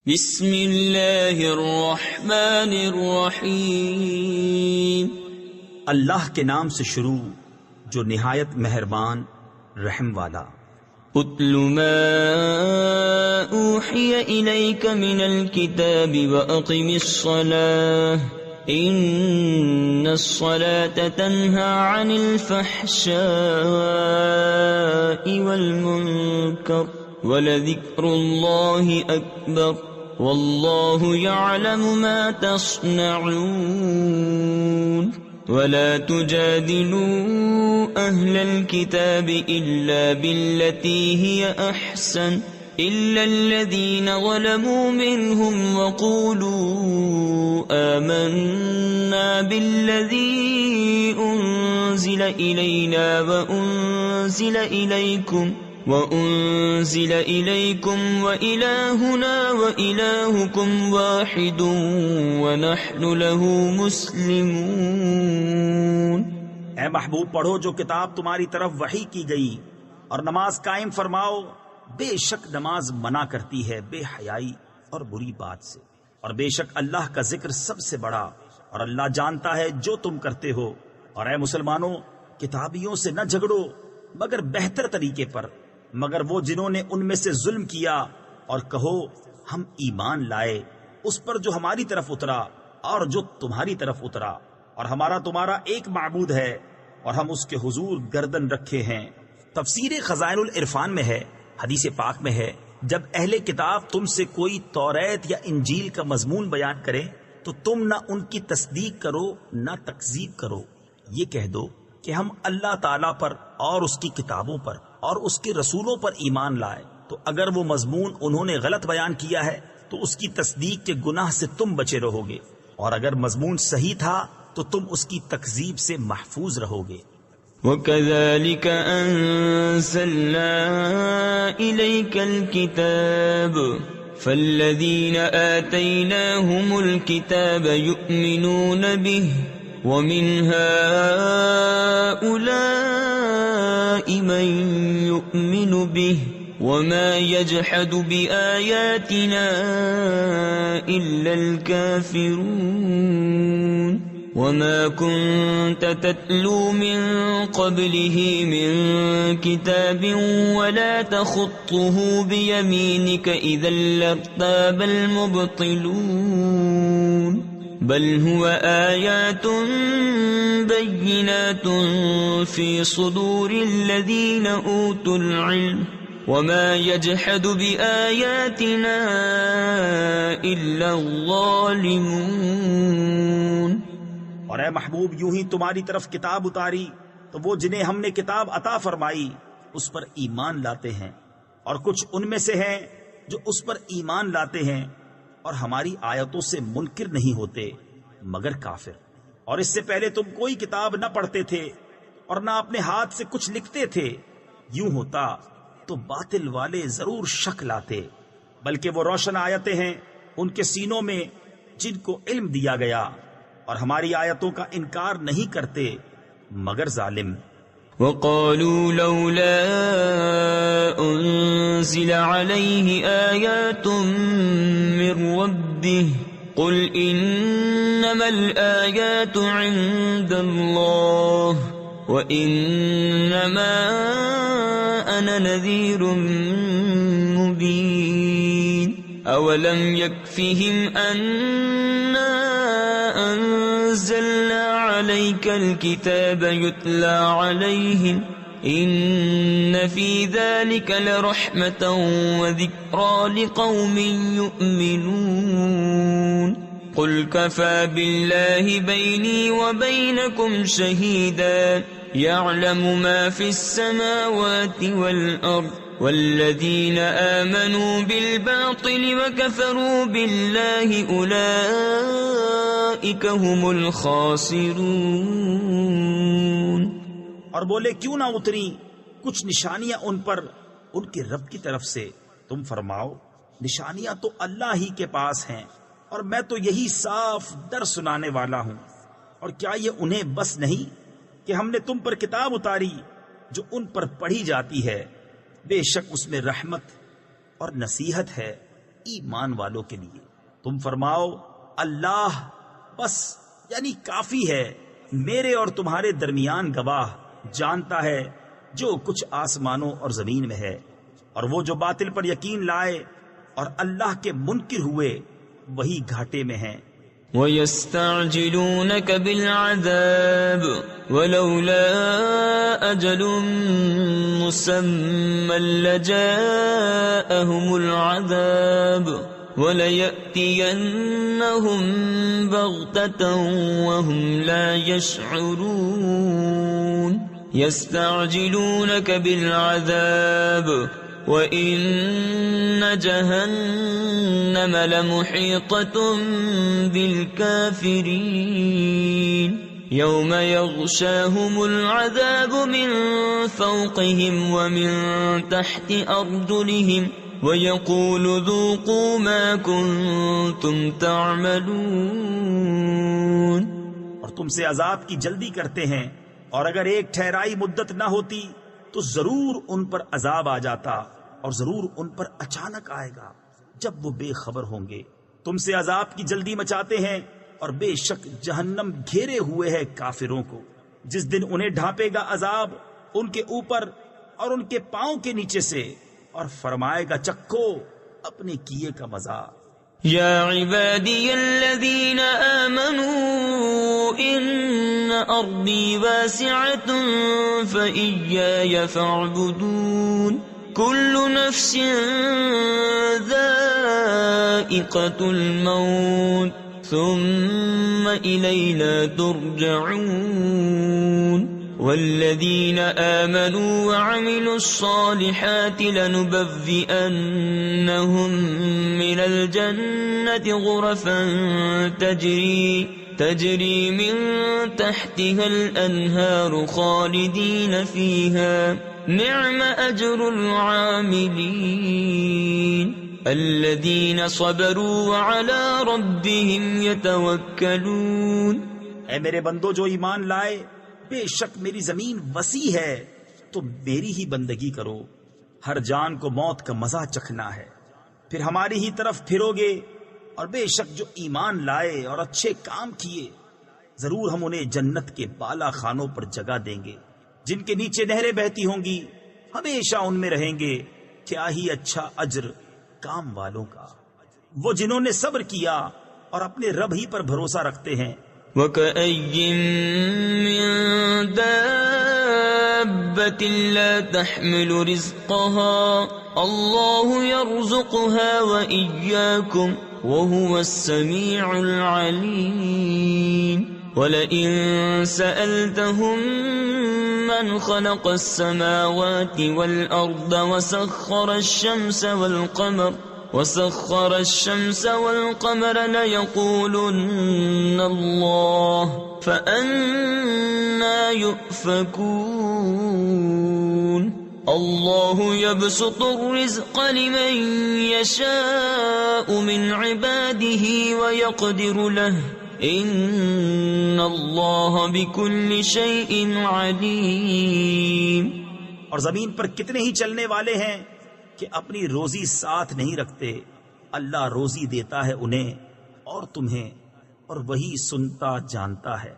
بسم اللہ الرحمن الرحیم، اللہ کے نام سے شروع جو نہایت مہربان رحم والا۔ اتل ما اوحی الیک من الکتاب واقم الصلاة ان الصلاة تنہی عن الفحشاء والمنکر ولذکر اللہ اکبر واللہ یعلم ما تصنعون ولا تجادلوا اہل الكتاب الا بالتي هي احسن الا الذين ظلموا منهم وقولوا آمنا بالذي انزل الينا وأنزل إليكم وإلهنا وإلهكم واحد ونحن له مسلمون۔ اے محبوب پڑھو جو کتاب تمہاری طرف وحی کی گئی اور نماز قائم فرماؤ، بے شک نماز منع کرتی ہے بے حیائی اور بری بات سے، اور بے شک اللہ کا ذکر سب سے بڑا، اور اللہ جانتا ہے جو تم کرتے ہو۔ اور اے مسلمانوں، کتابیوں سے نہ جھگڑو مگر بہتر طریقے پر، مگر وہ جنہوں نے ان میں سے ظلم کیا، اور کہو ہم ایمان لائے اس پر جو ہماری طرف اترا اور جو تمہاری طرف اترا، اور ہمارا تمہارا ایک معبود ہے اور ہم اس کے حضور گردن رکھے ہیں۔ تفسیر خزائن العرفان میں ہے، حدیث پاک میں ہے، جب اہل کتاب تم سے کوئی توریت یا انجیل کا مضمون بیان کرے تو تم نہ ان کی تصدیق کرو نہ تکذیب کرو، یہ کہہ دو کہ ہم اللہ تعالیٰ پر اور اس کی کتابوں پر اور اس کے رسولوں پر ایمان لائے، تو اگر وہ مضمون انہوں نے غلط بیان کیا ہے تو اس کی تصدیق کے گناہ سے تم بچے رہو گے، اور اگر مضمون صحیح تھا تو تم اس کی تکذیب سے محفوظ رہو گے۔ وَكَذَلِكَ أَنزَلْنَا إِلَيْكَ الْكِتَابَ فَالَّذِينَ آتَيْنَاهُمُ الْكِتَابَ يُؤْمِنُونَ بِهِ وَمِنْ هَؤُلَاءِ مَنْ يُؤْمِنُ بِهِ وَمَا يَجْحَدُ بِآيَاتِنَا إِلَّا الْكَافِرُونَ وَمَا كُنْتَ تَتْلُو مِنْ قَبْلِهِ مِنْ كِتَابٍ وَلَا تَخُطُّهُ بِيَمِينِكَ إِذًا لَارْتَابَ الْمُبْطِلُونَ بل هو آیات بینات فی صدور الذین اوتوا العلم وما یجحد بآیاتنا الا الظالمون۔ اور اے محبوب یوں ہی تمہاری طرف کتاب اتاری تو وہ جنہیں ہم نے کتاب عطا فرمائی اس پر ایمان لاتے ہیں، اور کچھ ان میں سے ہیں جو اس پر ایمان لاتے ہیں اور ہماری آیتوں سے منکر نہیں ہوتے مگر کافر۔ اور اس سے پہلے تم کوئی کتاب نہ پڑھتے تھے اور نہ اپنے ہاتھ سے کچھ لکھتے تھے، یوں ہوتا تو باطل والے ضرور شک لاتے، بلکہ وہ روشن آیتیں ہیں ان کے سینوں میں جن کو علم دیا گیا، اور ہماری آیتوں کا انکار نہیں کرتے مگر ظالم۔ وَقَالُوا لَوْلَا أُنزِلَ عَلَيْهِ آيَاتٌ مِّن رَّبِّهِ قُلْ إِنَّمَا الْآيَاتُ عِندَ اللَّهِ وَإِنَّمَا أَنَا نَذِيرٌ مُّبِينٌ أَوَلَمْ يَكْفِهِمْ أَنَّا أَنزَلْنَا عَلَيْكَ الْكِتَابَ يُتْلَى عَلَيْهِمْ إِنَّ فِي ذَلِكَ لَرَحْمَةً وَذِكْرَى لِقَوْمٍ يُؤْمِنُونَ قُلْ كَفَى بِاللَّهِ بَيْنِي وَبَيْنَكُمْ شَهِيدًا يَعْلَمُ مَا فِي السَّمَاوَاتِ وَالْأَرْضِ وَالَّذِينَ آمَنُوا بِالْبَاطِلِ وَكَفَرُوا بِاللَّهِ أُولَئِكَ هُمُ الْخَاسِرُونَ۔ اور بولے کیوں نہ اتری کچھ نشانیاں ان پر ان کے رب کی طرف سے؟ تم فرماؤ نشانیاں تو اللہ ہی کے پاس ہیں، اور میں تو یہی صاف در سنانے والا ہوں۔ اور کیا یہ انہیں بس نہیں کہ ہم نے تم پر کتاب اتاری جو ان پر پڑھی جاتی ہے، بے شک اس میں رحمت اور نصیحت ہے ایمان والوں کے لیے۔ تم فرماؤ اللہ بس یعنی کافی ہے میرے اور تمہارے درمیان گواہ، جانتا ہے جو کچھ آسمانوں اور زمین میں ہے، اور وہ جو باطل پر یقین لائے اور اللہ کے منکر ہوئے وہی گھاٹے میں ہیں۔ وَيَسْتَعْجِلُونَكَ بِالْعَذَابِ وَلَوْلَا أَجَلٌ مُّسَمًّى لَّجَاءَهُمُ الْعَذَابُ وَلَيَأْتِيَنَّهُم بَغْتَةً وَهُمْ لَا يَشْعُرُونَ يَسْتَعْجِلُونَكَ بِالْعَذَابِ وَإِنَّ جَهَنَّمَ لَمُحِيطَةٌ بِالْكَافِرِينَ يَوْمَ يَغْشَاهُمُ الْعَذَابُ مِنْ فَوْقِهِمْ وَمِنْ تَحْتِ أَرْجُلِهِمْ وَيَقُولُ ذُوقُوا مَا كُنْتُمْ تَعْمَلُونَ۔ اور تم سے عذاب کی جلدی کرتے ہیں، اور اگر ایک ٹھہرائی مدت نہ ہوتی تو ضرور ان پر عذاب آ جاتا، اور ضرور ان پر اچانک آئے گا جب وہ بے خبر ہوں گے۔ تم سے عذاب کی جلدی مچاتے ہیں، اور بے شک جہنم گھیرے ہوئے ہے کافروں کو۔ جس دن انہیں ڈھانپے گا عذاب ان کے اوپر اور ان کے پاؤں کے نیچے سے، اور فرمائے گا چکھو اپنے کیے کا مزہ۔ یا عبادی الذین آمنوا ان ارضی واسعة فإیای فاعبدون کل نفس ذائقة الموت ثم الینا ترجعون والذین آمنوا وعملوا الصالحات لنبوئنهم من الجنة غرفا تجری من تحتها الأنهار خالدین فيها نعم أجر العاملين الذين صبروا وعلى ربهم يتوكلون۔ اے میرے بندو جو ایمان لائے، بے شک میری زمین وسیع ہے تو میری ہی بندگی کرو۔ ہر جان کو موت کا مزہ چکھنا ہے، پھر ہماری ہی طرف پھرو گے۔ اور بے شک جو ایمان لائے اور اچھے کام کیے، ضرور ہم انہیں جنت کے بالا خانوں پر جگہ دیں گے، جن کے نیچے نہریں بہتی ہوں گی، ہمیشہ ان میں رہیں گے۔ کیا ہی اچھا اجر کام والوں کا، وہ جنہوں نے صبر کیا اور اپنے رب ہی پر بھروسہ رکھتے ہیں۔ وَكَأَيٍّ مِّن دَابَّةٍ لَّا تَحْمِلُ رِزْقَهَا اللَّهُ يَرْزُقُهَا وَإِيَّاكُمْ وَهُوَ السَّمِيعُ الْعَلِيمُ وَلَئِن سَأَلْتَهُم مَّنْ خَلَقَ السَّمَاوَاتِ وَالْأَرْضَ وَسَخَّرَ الشَّمْسَ وَالْقَمَرَ لَيَقُولُنَّ اللَّهُ فَأَنَّىٰ يُؤْفَكُونَ اللَّهُ يَبْسُطُ الرِّزْقَ لِمَن يَشَاءُ مِنْ عِبَادِهِ وَيَقْدِرُ لَهُ إِنَّ اللَّهَ بِكُلِّ شَيْءٍ عَلِيمٌ۔ اور زمین پر کتنے ہی چلنے والے ہیں کہ اپنی روزی ساتھ نہیں رکھتے، اللہ روزی دیتا ہے انہیں اور تمہیں، اور وہی سنتا جانتا ہے۔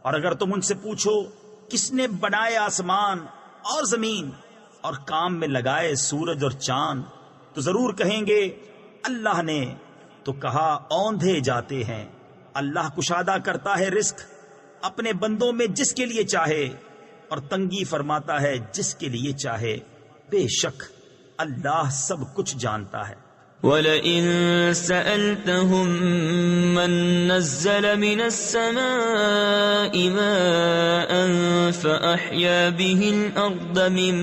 اور اگر تم ان سے پوچھو کس نے بنائے آسمان اور زمین اور کام میں لگائے سورج اور چاند، تو ضرور کہیں گے اللہ نے۔ تو کہا اوندھے جاتے ہیں، اللہ کشادہ کرتا ہے رزق اپنے بندوں میں جس کے لیے چاہے، اور تنگی فرماتا ہے جس کے لیے چاہے۔ بے شک اللہ سب کچھ جانتا ہے۔ وَلَئِن سَأَلْتَهُم مَّن نَّزَّلَ مِنَ السَّمَاءِ مَاءً فَأَحْيَا بِهِ الْأَرْضَ مِن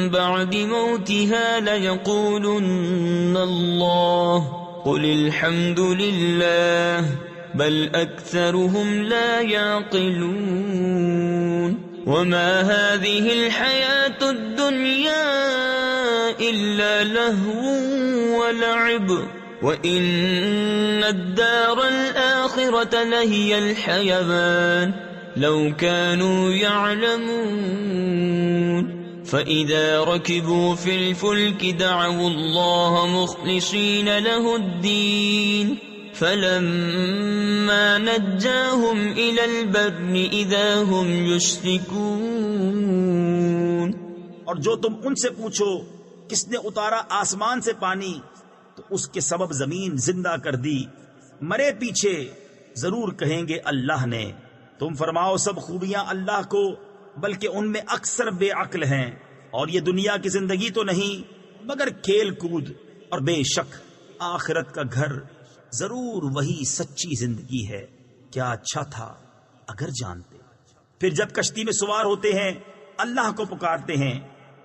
بَعْدِ مَوْتِهَا لَيَقُولُنَّ اللَّهُ قُلِ الْحَمْدُ لِلَّهِ بَلْ أَكْثَرُهُمْ لَا يَعْقِلُونَ وَمَا هَٰذِهِ الْحَيَاةُ الدُّنْيَا إِلَّا لَهْوٌ وَلَعِبٌ وَإِنَّ الدَّارَ الْآخِرَةَ لَهِيَ الْحَيَوَانُ لَوْ كَانُوا يَعْلَمُونَ فإذا ركبوا في الفلك دعوا الله مخلصين له الدين فلما نجاهم إلى البر إذا هم يشركون. اور جو تم ان سے پوچھو کس نے اتارا آسمان سے پانی تو اس کے سبب زمین زندہ کر دی، مرے پیچھے ضرور کہیں گے اللہ نے. تم فرماؤ سب خوبیاں اللہ کو، بلکہ ان میں اکثر بے عقل ہیں، اور یہ دنیا کی زندگی تو نہیں مگر کھیل کود، اور بے شک آخرت کا گھر ضرور وہی سچی زندگی ہے. کیا اچھا تھا اگر جانتے. پھر جب کشتی میں سوار ہوتے ہیں اللہ کو پکارتے ہیں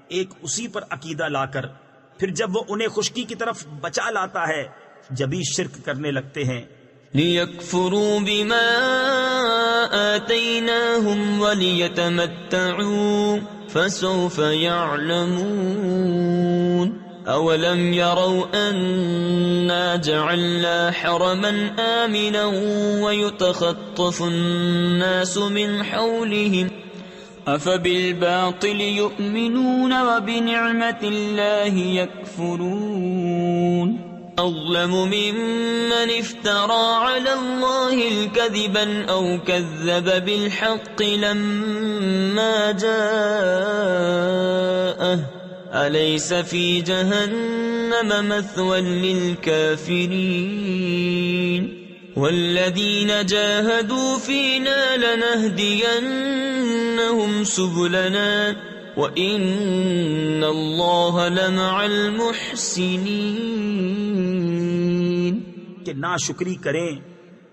ایک اسی پر عقیدہ لا کر، پھر جب وہ انہیں خشکی کی طرف بچا لاتا ہے جبھی شرک کرنے لگتے ہیں. لِيَكْفُرُوا بِمَا آتَيْنَاهُمْ وَلِيَتَمَتَّعُوا فَسَوْفَ يَعْلَمُونَ. أَوَلَمْ يَرَوْا أَنَّا جَعَلْنَا حَرَمًا آمِنًا وَيُتَخَطَّفُ النَّاسُ مِنْ حَوْلِهِمْ أَفَبِالْبَاطِلِ يُؤْمِنُونَ وَبِنِعْمَةِ اللَّهِ يَكْفُرُونَ. أظلم ممن افترى على الله الكذبا أو كذب بالحق لما جاءه أليس في جهنم مثوى للكافرين والذين جاهدوا فينا لنهدينهم سبلنا وَإِنَّ اللَّهَ لَمَعَ الْمُحْسِنِينَ. کہ ناشکری کریں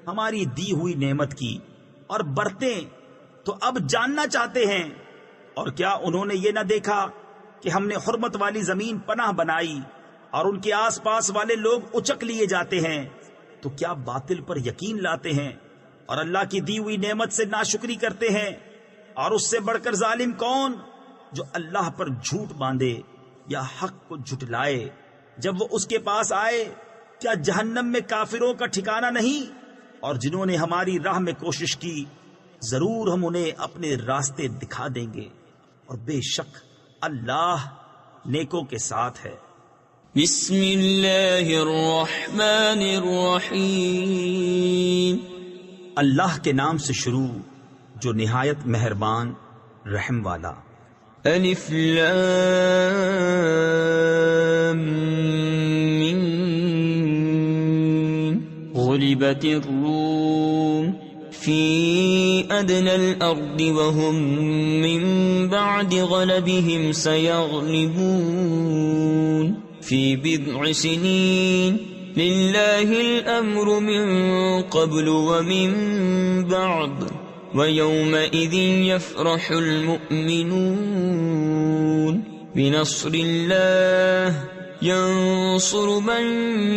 ہماری دی ہوئی نعمت کی اور برتیں تو اب جاننا چاہتے ہیں. اور کیا انہوں نے یہ نہ دیکھا کہ ہم نے حرمت والی زمین پناہ بنائی اور ان کے آس پاس والے لوگ اچک لیے جاتے ہیں، تو کیا باطل پر یقین لاتے ہیں اور اللہ کی دی ہوئی نعمت سے ناشکری کرتے ہیں؟ اور اس سے بڑھ کر ظالم کون جو اللہ پر جھوٹ باندھے یا حق کو جھٹلائے جب وہ اس کے پاس آئے. کیا جہنم میں کافروں کا ٹھکانہ نہیں؟ اور جنہوں نے ہماری راہ میں کوشش کی ضرور ہم انہیں اپنے راستے دکھا دیں گے، اور بے شک اللہ نیکوں کے ساتھ ہے. بسم اللہ الرحمن الرحیم. اللہ کے نام سے شروع جو نہایت مہربان رحم والا. الف لام میم. غلبت الروم في أدنى الأرض وهم من بعد غلبهم سيغلبون في بضع سنين لله الأمر من قبل ومن بعد ويومئذ يفرح المؤمنون بنصر الله ينصر من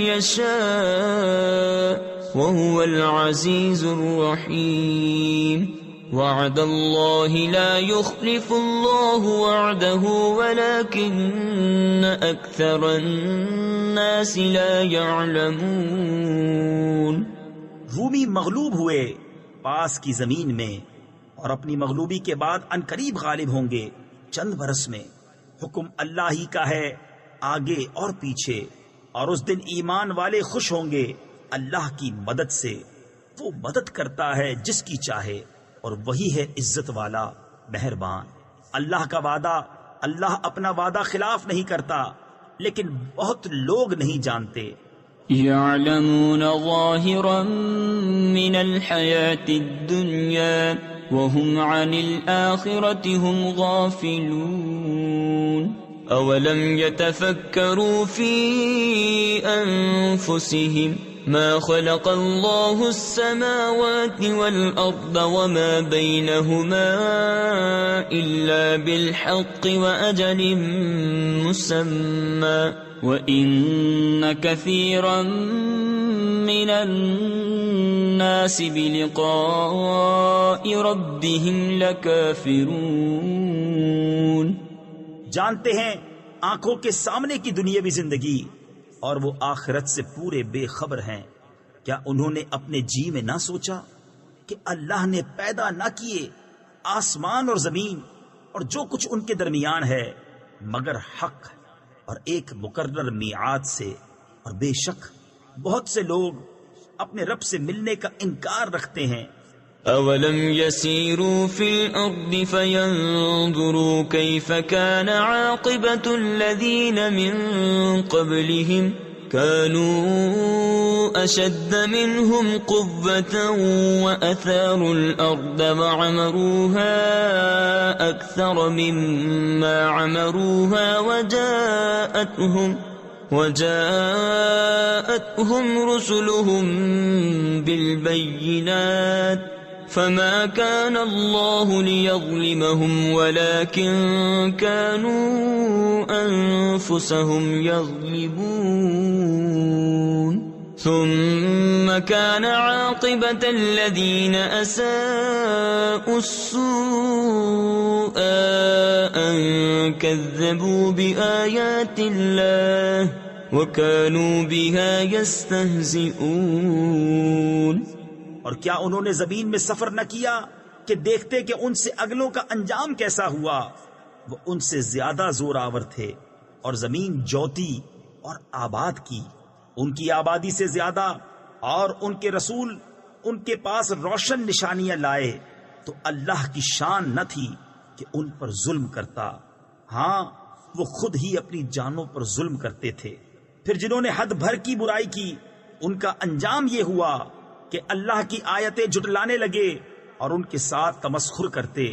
يشاء وهو العزيز الرحيم. وعد الله لا يخلف الله وعده ولكن أكثر الناس لا يعلمون. رومی مغلوب ہوئے پاس کی زمین میں اور اپنی مغلوبی کے بعد عنقریب غالب ہوں گے چند برس میں. حکم اللہ ہی کا ہے آگے اور پیچھے، اور اس دن ایمان والے خوش ہوں گے اللہ کی مدد سے. وہ مدد کرتا ہے جس کی چاہے اور وہی ہے عزت والا مہربان. اللہ کا وعدہ، اللہ اپنا وعدہ خلاف نہیں کرتا، لیکن بہت لوگ نہیں جانتے. يعلمون ظاهرا من الحياة الدنيا وهم عن الآخرة هم غافلون. أولم يتفكروا في أنفسهم ما خلق الله السماوات والأرض وما بينهما إلا بالحق وأجل مسمى وإن كثيرا من الناس بلقاء ربهم لكافرون. جانتے ہیں آنکھوں کے سامنے کی دنیاوی زندگی اور وہ آخرت سے پورے بے خبر ہیں. کیا انہوں نے اپنے جی میں نہ سوچا کہ اللہ نے پیدا نہ کیے آسمان اور زمین اور جو کچھ ان کے درمیان ہے مگر حق اور ایک مقرر میعاد سے، اور بے شک بہت سے لوگ اپنے رب سے ملنے کا انکار رکھتے ہیں۔ أولم يسيروا في الأرض فينظروا كيف كان عاقبة الذين من قبلهم كانوا أشد منهم قوة وأثاروا الأرض وعمروها أكثر مما عمروها وجاءتهم رسلهم بالبينات فما كان الله ليظلمهم ولكن كانوا أنفسهم يظلمون ثم كان عاقبة الذين أساءوا السوء أن كذبوا بآيات الله وكانوا بها يستهزئون۔ اور کیا انہوں نے زمین میں سفر نہ کیا کہ دیکھتے کہ ان سے اگلوں کا انجام کیسا ہوا؟ وہ ان سے زیادہ زور آور تھے اور زمین جوتی اور آباد کی ان کی آبادی سے زیادہ، اور ان کے رسول ان کے پاس روشن نشانیاں لائے، تو اللہ کی شان نہ تھی کہ ان پر ظلم کرتا، ہاں وہ خود ہی اپنی جانوں پر ظلم کرتے تھے۔ پھر جنہوں نے حد بھر کی برائی کی ان کا انجام یہ ہوا کہ اللہ کی آیتیں جھٹلانے لگے اور ان کے ساتھ تمسخر کرتے۔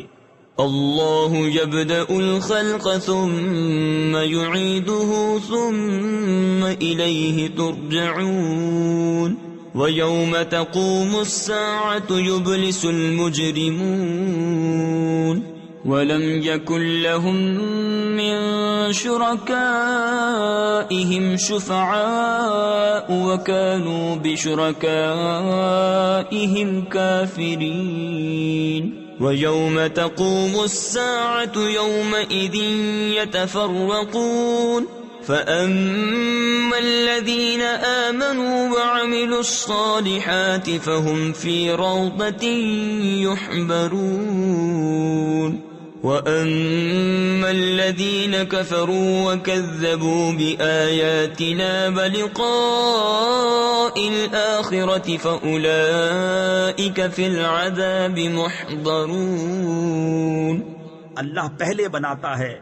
اللہ یبدأ الخلق ثم يعيده ثم إلیہ ترجعون ویوم تقوم الساعة يبلس المجرمون ولم يكن لهم من شركائهم شفعاء وكانوا بشركائهم كافرين ويوم تقوم الساعة يومئذ يتفرقون فأما الذين آمنوا وعملوا الصالحات فهم في روضة يحبرون وأما الذين كفروا وكذبوا بآياتنا ولقاء الآخرة فأولئك في العذاب محضرون۔ اللہ پہلے بناتا ہے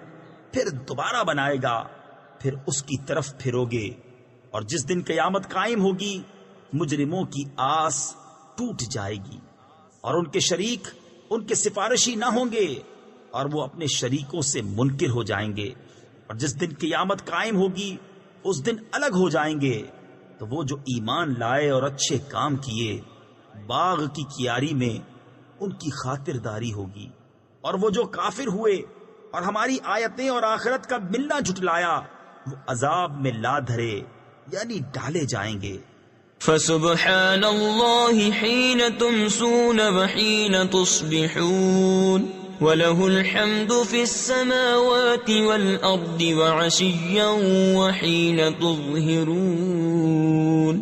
پھر دوبارہ بنائے گا، پھر اس کی طرف پھرو گے، اور جس دن قیامت قائم ہوگی مجرموں کی آس ٹوٹ جائے گی اور ان کے شریک ان کے سفارشی نہ ہوں گے اور وہ اپنے شریکوں سے منکر ہو جائیں گے، اور جس دن قیامت قائم ہوگی اس دن الگ ہو جائیں گے۔ تو وہ جو ایمان لائے اور اچھے کام کیے باغ کی کیاری میں ان کی خاطرداری ہوگی، اور وہ جو کافر ہوئے اور ہماری آیتیں اور آخرت کا ملنا جھٹلایا وہ عذاب میں لا دھرے یعنی ڈالے جائیں گے۔ فسبحان اللہ حین تمسون وحین تصبحون وَلَهُ الْحَمْدُ فِي السَّمَاوَاتِ وَالْأَرْضِ وَعَشِيًّا وَحِينَ تُظْهِرُونَ۔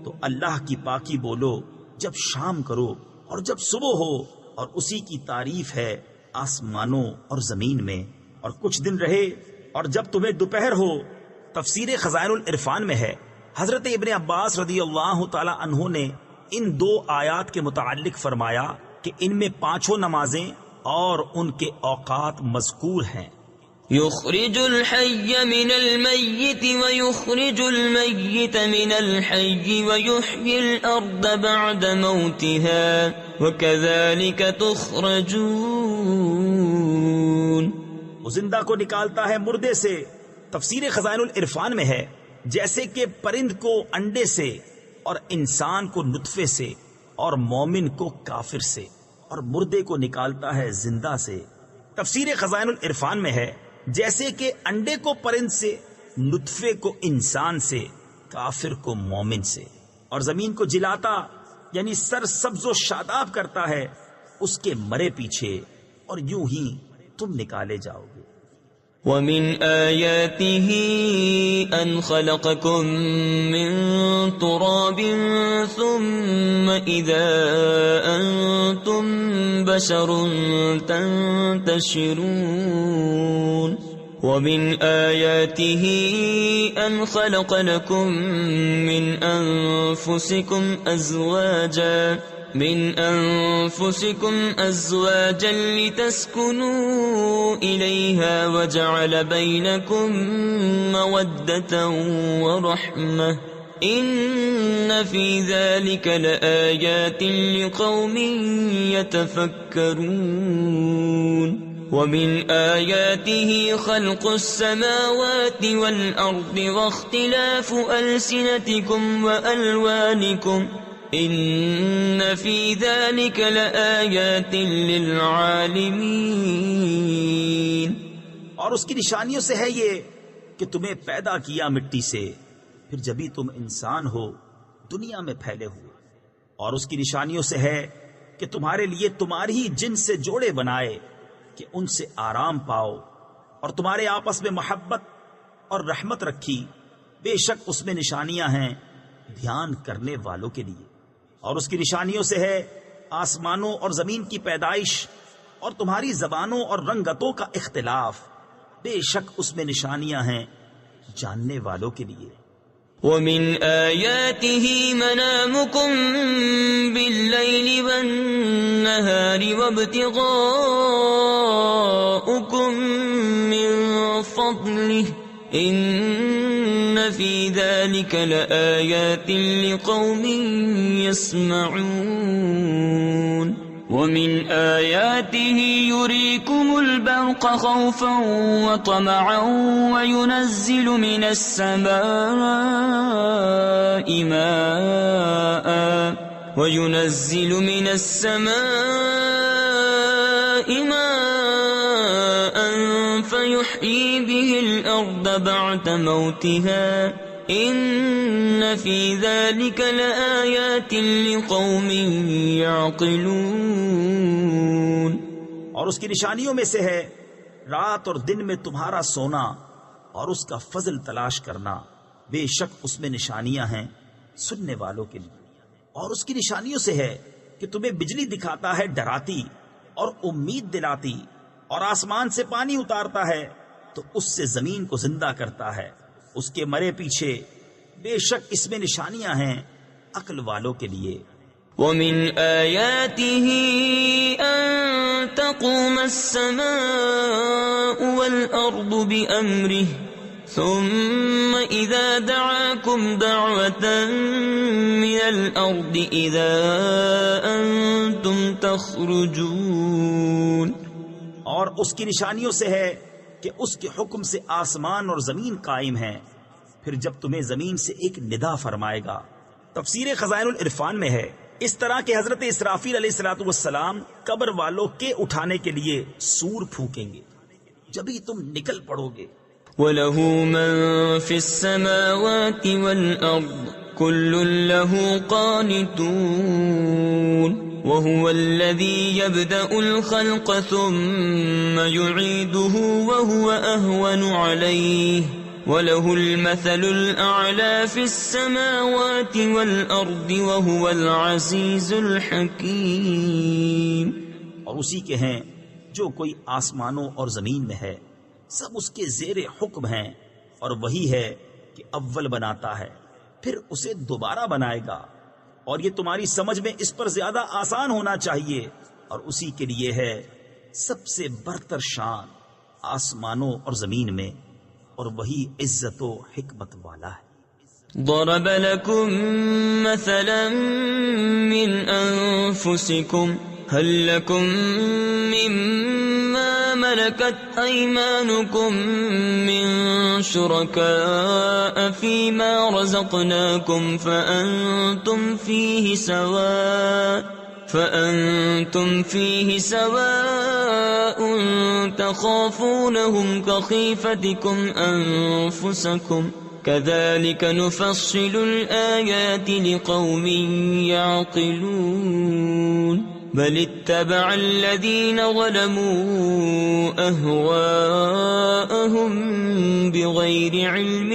تو اللہ کی پاکی بولو جب شام کرو اور جب صبح ہو، اور اسی کی تعریف ہے آسمانوں اور زمین میں، اور کچھ دن رہے اور جب تمہیں دوپہر ہو۔ تفسیر خزائن العرفان میں ہے، حضرت ابن عباس رضی اللہ تعالی عنہ نے ان دو آیات کے متعلق فرمایا کہ ان میں پانچوں نمازیں اور ان کے اوقات مذکور ہیں۔ یخرج الحی من المیت ویخرج المیت من الحی ویحیی الارض بعد موتها وکذالک تخرجون۔ وہ زندہ کو نکالتا ہے مردے سے، تفسیر خزائن العرفان میں ہے، جیسے کہ پرند کو انڈے سے اور انسان کو نطفے سے اور مومن کو کافر سے، اور مردے کو نکالتا ہے زندہ سے۔ تفسیر خزائن العرفان میں ہے، جیسے کہ انڈے کو پرند سے، نطفے کو انسان سے، کافر کو مومن سے، اور زمین کو جلاتا یعنی سر سبز و شاداب کرتا ہے اس کے مرے پیچھے، اور یوں ہی تم نکالے جاؤ گے۔ ومن آياته أن خلقكم من تراب ثم إذا أنتم بشر تنتشرون ومن آياته أن خلق لكم من أنفسكم أزواجا لتسكنوا إليها وجعل بينكم مودة ورحمة إن في ذلك لآيات لقوم يتفكرون ومن آياته خلق السماوات والأرض واختلاف ألسنتكم وألوانكم إن في ذلك لآيات للعالمين. اور اس کی نشانیوں سے ہے یہ کہ تمہیں پیدا کیا مٹی سے، پھر جبھی تم انسان ہو دنیا میں پھیلے ہوئے. اور اس کی نشانیوں سے ہے کہ تمہارے لیے تمہاری ہی جن سے جوڑے بنائے کہ ان سے آرام پاؤ، اور تمہارے آپس میں محبت اور رحمت رکھی. بے شک اس میں نشانیاں ہیں دھیان کرنے والوں کے لیے. اور اس کی نشانیوں سے ہے آسمانوں اور زمین کی پیدائش اور تمہاری زبانوں اور رنگتوں کا اختلاف. بے شک اس میں نشانیاں ہیں جاننے والوں کے لیے. ومن آياته منامكم بالليل والنهار وابتغاؤكم من فضله إن في ذلك لآيات لقوم يسمعون. ومن آياته يريكم البرق خوفا وطمعا وينزل من السماء ماء فيحيي به الأرض بعد موتها إن في ذلك لآيات لقوم يعقلون. اور اس کی نشانیوں میں سے ہے رات اور دن میں تمہارا سونا اور اس کا فضل تلاش کرنا. بے شک اس میں نشانیاں ہیں سننے والوں کے لیے. اور اس کی نشانیوں سے ہے کہ تمہیں بجلی دکھاتا ہے ڈراتی اور امید دلاتی، اور آسمان سے پانی اتارتا ہے تو اس سے زمین کو زندہ کرتا ہے اس کے مرے پیچھے. بے شک اس میں نشانیاں ہیں عقل والوں کے لیے. ومن آياته أن تقوم السماء والأرض بأمره ثم إذا دعاكم دعوة من الأرض إذا أنتم تخرجون. اور اس کی نشانیوں سے ہے کہ اس کے حکم سے آسمان اور زمین قائم ہیں، پھر جب تمہیں زمین سے ایک ندا فرمائے گا. تفسیر خزائن العرفان میں ہے اس طرح کہ حضرت اسرافیل علیہ الصلوۃ والسلام قبر والوں کے اٹھانے کے لیے سور پھونکیں گے، جبھی تم نکل پڑو گے. وَلَهُ مَن فِي السَّمَاوَاتِ وَالْأَرْضِ كُلٌّ لَهُ قَانِتُونَ وَهُوَ الَّذِي يَبْدَأُ الْخَلْقَ ثُمَّ يُعِيدُهُ وَهُوَ أَهْوَنُ عَلَيْهِ وَلَهُ الْمَثَلُ الْأَعْلَى فِي السَّمَاوَاتِ وَالْأَرْضِ وَهُوَ الْعَزِيزُ الْحَكِيمُ. اور اسی کے ہیں جو کوئی آسمانوں اور زمین میں ہے، سب اس کے زیر حکم ہیں، اور وہی ہے کہ اول بناتا ہے پھر اسے دوبارہ بنائے گا. اور یہ تمہاری سمجھ میں اس پر زیادہ آسان ہونا چاہیے، اور اسی کے لیے ہے سب سے برتر شان آسمانوں اور زمین میں، اور وہی عزت و حکمت والا ہے. ضرب لكم مثلا من أنفسكم هل لكم مما ملكت أيمانكم من شركاء فيما رزقناكم فأنتم فيه سواء تخافونهم كخيفتكم أنفسكم كذلك نفصل الآيات لقوم يعقلون. بل اتبع الذين ظلموا أهواءهم بغير علم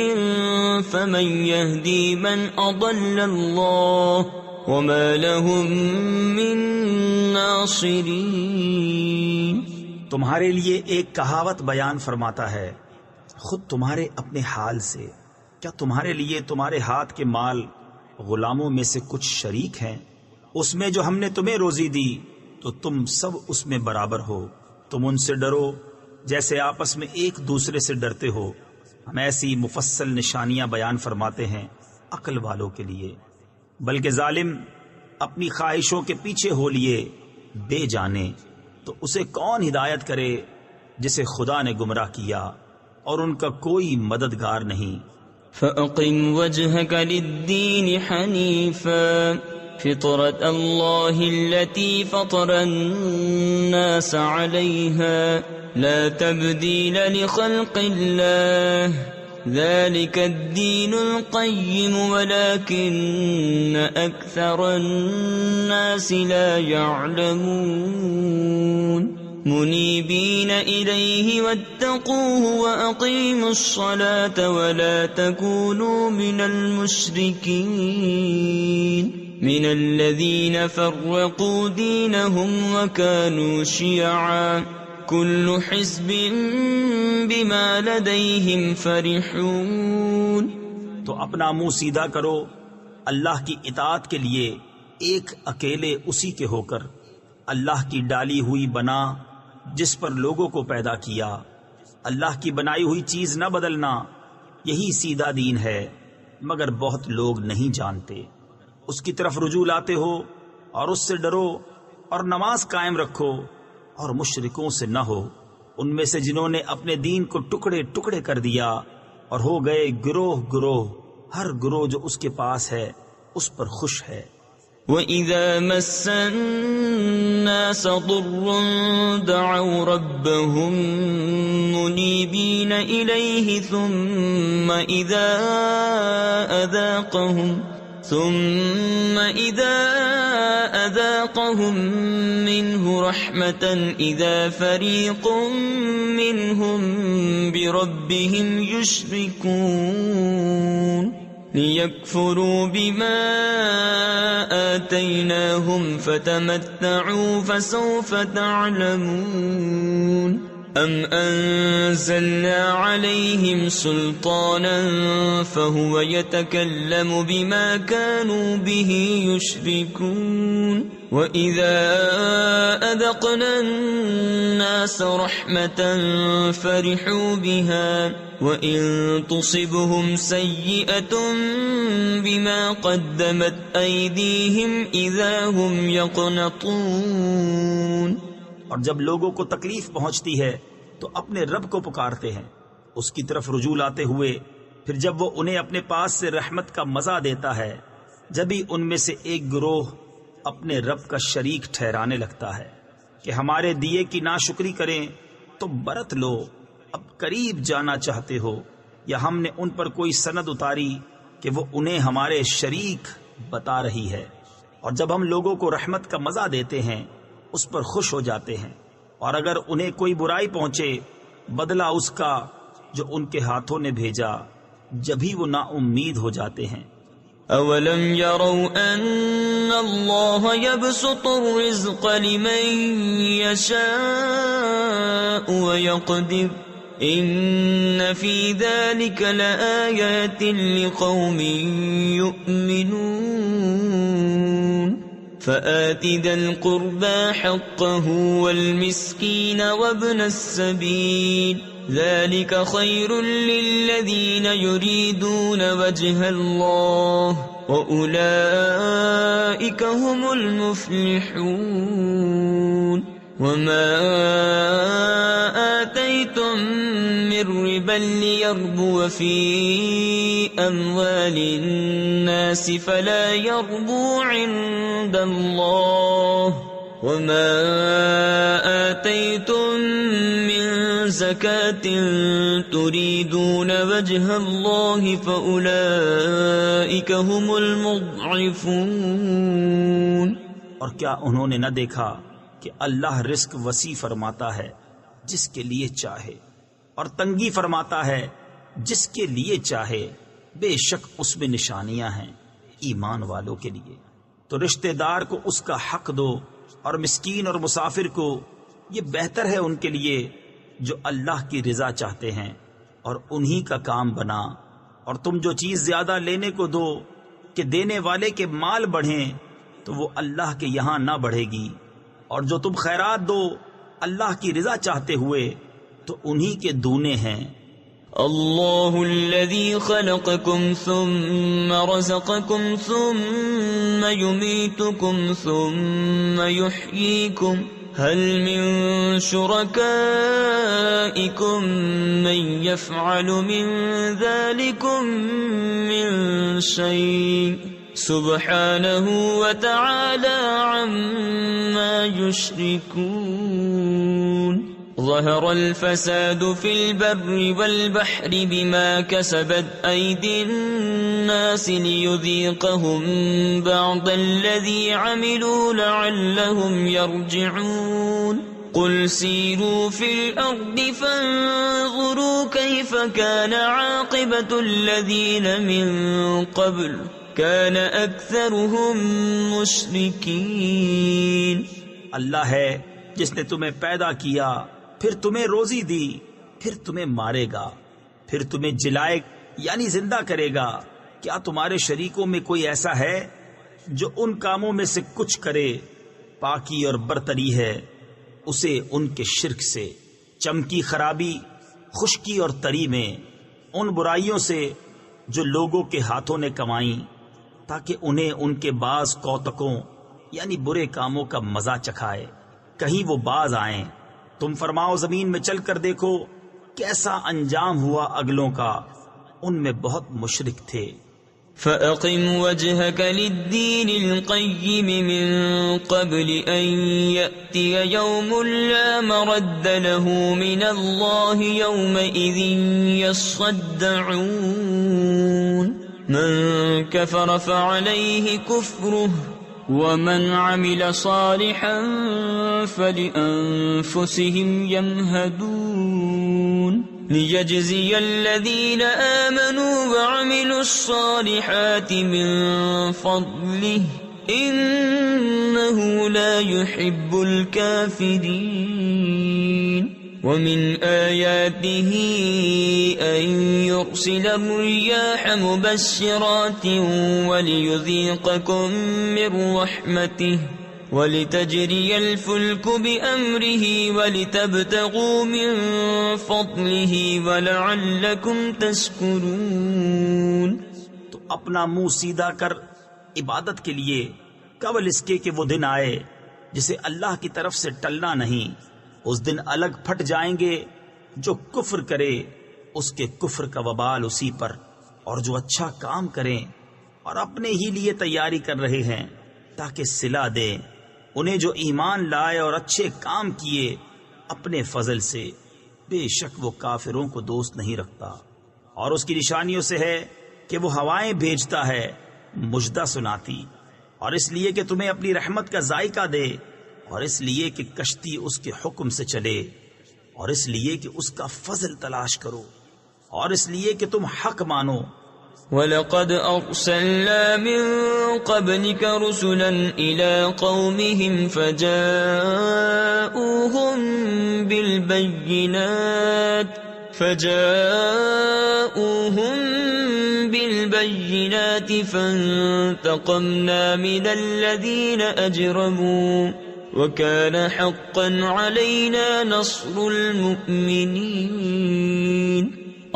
فمن يهدي من أضل الله وما لهم من ناصرين۔ تمہارے لیے ایک کہاوت بیان فرماتا ہے، خود تمہارے اپنے حال سے کیا تمہارے لیے تمہارے ہاتھ کے مال غلاموں میں سے کچھ شریک ہیں؟ اس میں جو ہم نے تمہیں روزی دی تو تم سب اس میں برابر ہو، تم ان سے ڈرو جیسے آپس میں ایک دوسرے سے ڈرتے ہو۔ ہم ایسی مفصل نشانیاں بیان فرماتے ہیں عقل والوں کے لیے، بلکہ ظالم اپنی خواہشوں کے پیچھے ہو لیے بے جانے تو اسے کون ہدایت کرے جسے خدا نے گمراہ کیا اور ان کا کوئی مددگار نہیں۔ فَأَقِمْ وَجْهَكَ لِلدِّينِ حَنِيفًا فِطْرَةَ اللَّهِ الَّتِي فَطَرَ النَّاسَ عَلَيْهَا لَا تَبْدِيلَ لِخَلْقِ اللَّهِ ذَلِكَ الدِّينُ الْقَيِّمُ وَلَكِنَّ أَكْثَرَ النَّاسِ لَا يَعْلَمُونَ منيبين إليه واتقوه وأقيموا الصلاة ولا تكونوا من المشركين من الذين فرقوا دينهم وكانوا شيعا كل حزب بما لديهم فرحون۔ تو اپنا منہ سیدھا کرو اللہ کی اطاعت کے لیے ایک اکیلے اسی کے ہو کر، اللہ کی ڈالی ہوئی بنا جس پر لوگوں کو پیدا کیا، اللہ کی بنائی ہوئی چیز نہ بدلنا، یہی سیدھا دین ہے، مگر بہت لوگ نہیں جانتے۔ اس کی طرف رجوع لاتے ہو اور اس سے ڈرو اور نماز قائم رکھو اور مشرکوں سے نہ ہو، ان میں سے جنہوں نے اپنے دین کو ٹکڑے ٹکڑے کر دیا اور ہو گئے گروہ گروہ، ہر گروہ جو اس کے پاس ہے اس پر خوش ہے۔ وَإِذَا مَسَّ النَّاسَ ضُرٌّ دَعَوْا رَبَّهُم مُنِيبِينَ إِلَيْهِ ثُمَّ إِذَا أَذَاقَهُم مِّنْهُ رَحْمَةً إِذَا فَرِيقٌ مِّنْهُم بِرَبِّهِمْ يُشْرِكُونَ لِيَكْفُرُوا بِمَا آتَيْنَاهُمْ فَتَمَتَّعُوا فَسَوْفَ تَعْلَمُونَ أَمْ أَنزَلْنَا عَلَيْهِمْ سُلْطَانًا فَهُوَ يَتَكَلَّمُ بِمَا كَانُوا بِهِ يُشْرِكُونَ وَإِذَا أَذَقْنَا النَّاسَ رَحْمَةً فَرِحُوا بِهَا وَإِن تُصِبْهُمْ سَيِّئَةٌ بِمَا قَدَّمَتْ أَيْدِيهِمْ إِذَا هُمْ يَقْنَطُونَ۔ اور جب لوگوں کو تکلیف پہنچتی ہے تو اپنے رب کو پکارتے ہیں، اس کی طرف رجوع لاتے ہوئے، پھر جب وہ انہیں اپنے پاس سے رحمت کا مزہ دیتا ہے، جبھی ان میں سے ایک گروہ اپنے رب کا شریک ٹھہرانے لگتا ہے کہ ہمارے دیے کی ناشکری کریں تو برت لو، اب قریب جانا چاہتے ہو، یا ہم نے ان پر کوئی سند اتاری کہ وہ انہیں ہمارے شریک بتا رہی ہے۔ اور جب ہم لوگوں کو رحمت کا مزہ دیتے ہیں اس پر خوش ہو جاتے ہیں، اور اگر انہیں کوئی برائی پہنچے بدلہ اس کا جو ان کے ہاتھوں نے بھیجا، جبھی وہ نا امید ہو جاتے ہیں۔ اولم يروا ان اللہ يبسط الرزق لمن يشاء ويقدر ان في ذلك لآيات لقوم يؤمنون فآت ذا القربى حقه والمسكين وابن السبيل ذلك خير للذين يريدون وجه الله وأولئك هم المفلحون وما آتيتم من ربا ليربو في أموال الناس فلا يربو عند الله وما آتيتم من زكاة تريدون وجه الله فأولئك هم المضعفون۔ اور کیا انہوں نے نہ دیکھا کہ اللہ رزق وسیع فرماتا ہے جس کے لیے چاہے اور تنگی فرماتا ہے جس کے لیے چاہے؟ بے شک اس میں نشانیاں ہیں ایمان والوں کے لیے۔ تو رشتہ دار کو اس کا حق دو، اور مسکین اور مسافر کو، یہ بہتر ہے ان کے لیے جو اللہ کی رضا چاہتے ہیں، اور انہی کا کام بنا۔ اور تم جو چیز زیادہ لینے کو دو کہ دینے والے کے مال بڑھیں، تو وہ اللہ کے یہاں نہ بڑھے گی، اور جو تم خیرات دو اللہ کی رضا چاہتے ہوئے تو انہی کے دونے ہیں۔ اللہ الذي خلقكم ثم رزقكم ثم يميتكم ثم يحييكم هل من شركائكم من يفعل من ذلكم من شيء سبحانه وتعالى عما يشركون ظهر الفساد في البر والبحر بما كسبت أيدي الناس ليذيقهم بعض الذي عملوا لعلهم يرجعون قل سيروا في الأرض فانظروا كيف كان عاقبة الذين من قبل كان أكثرهم مشركين۔ اللہ ہے جس نے تمہیں پیدا کیا، پھر تمہیں روزی دی، پھر تمہیں مارے گا، پھر تمہیں جلائے یعنی زندہ کرے گا۔ کیا تمہارے شریکوں میں کوئی ایسا ہے جو ان کاموں میں سے کچھ کرے؟ پاکی اور برتری ہے اسے ان کے شرک سے، چمکی خرابی خشکی اور تری میں، ان برائیوں سے جو لوگوں کے ہاتھوں نے کمائیں، تاکہ انہیں ان کے بعض کوتکوں یعنی برے کاموں کا مزہ چکھائے، کہیں وہ باز آئیں۔ تم فرماؤ زمین میں چل کر دیکھو کیسا انجام ہوا اگلوں کا، ان میں بہت مشرک تھے۔ فَأَقِمْ وَجْهَكَ لِلدِّينِ الْقَيِّمِ مِنْ قَبْلِ أَنْ يَأْتِيَ يَوْمٌ لَا مَرَدَّ لَهُ مِنَ اللَّهِ يَوْمَئِذٍ يَصَّدَّعُونَ مَنْ كَفَرَ فَعَلَيْهِ كُفْرُهُ وَمَنْ عَمِلَ صَالِحًا فَلِأَنفُسِهِمْ يَمْهَدُونَ لِيَجْزِيَ الَّذِينَ آمَنُوا وَعَمِلُوا الصَّالِحَاتِ مِنْ فَضْلِهِ إِنَّهُ لَا يُحِبُّ الْكَافِرِينَ وَمِنْ آيَاتِهِ أَنْ يُرْسِلَ الرِّيَاحَ مُبَشِّرَاتٍ وَلِيُذِيقَكُم مِّن رَّحْمَتِهِ وَلِتَجْرِيَ الْفُلْكُ بِأَمْرِهِ وَلِتَبْتَغُوا مِن فَضْلِهِ وَلَعَلَّكُمْ تَشْكُرُونَ۔ تو اپنا منہ سیدھا کر عبادت کے لیے قبل اس کے کہ وہ دن آئے جسے اللہ کی طرف سے ٹلنا نہیں۔ اس دن الگ پھٹ جائیں گے، جو کفر کرے اس کے کفر کا وبال اسی پر، اور جو اچھا کام کریں اور اپنے ہی لیے تیاری کر رہے ہیں تاکہ صلہ دیں انہیں جو ایمان لائے اور اچھے کام کیے اپنے فضل سے، بے شک وہ کافروں کو دوست نہیں رکھتا۔ اور اس کی نشانیوں سے ہے کہ وہ ہوائیں بھیجتا ہے مژدہ سناتی، اور اس لیے کہ تمہیں اپنی رحمت کا ذائقہ دے، اور اس لیے کہ کشتی اس کے حکم سے چلے، اور اس لیے کہ اس کا فضل تلاش کرو، اور اس لیے کہ تم حق مانو۔ وَلَقَدْ أَرْسَلْنَا مِن قَبْلِكَ رُسُلًا إِلَىٰ قَوْمِهِمْ فَجَاءُوهُم بِالْبَيِّنَاتِ فَانتَقَمْنَا مِنَ الَّذِينَ أَجْرَمُوا وَكَانَ حَقًّا عَلَيْنَا نَصْرُ الْمُؤْمِنِينَ۔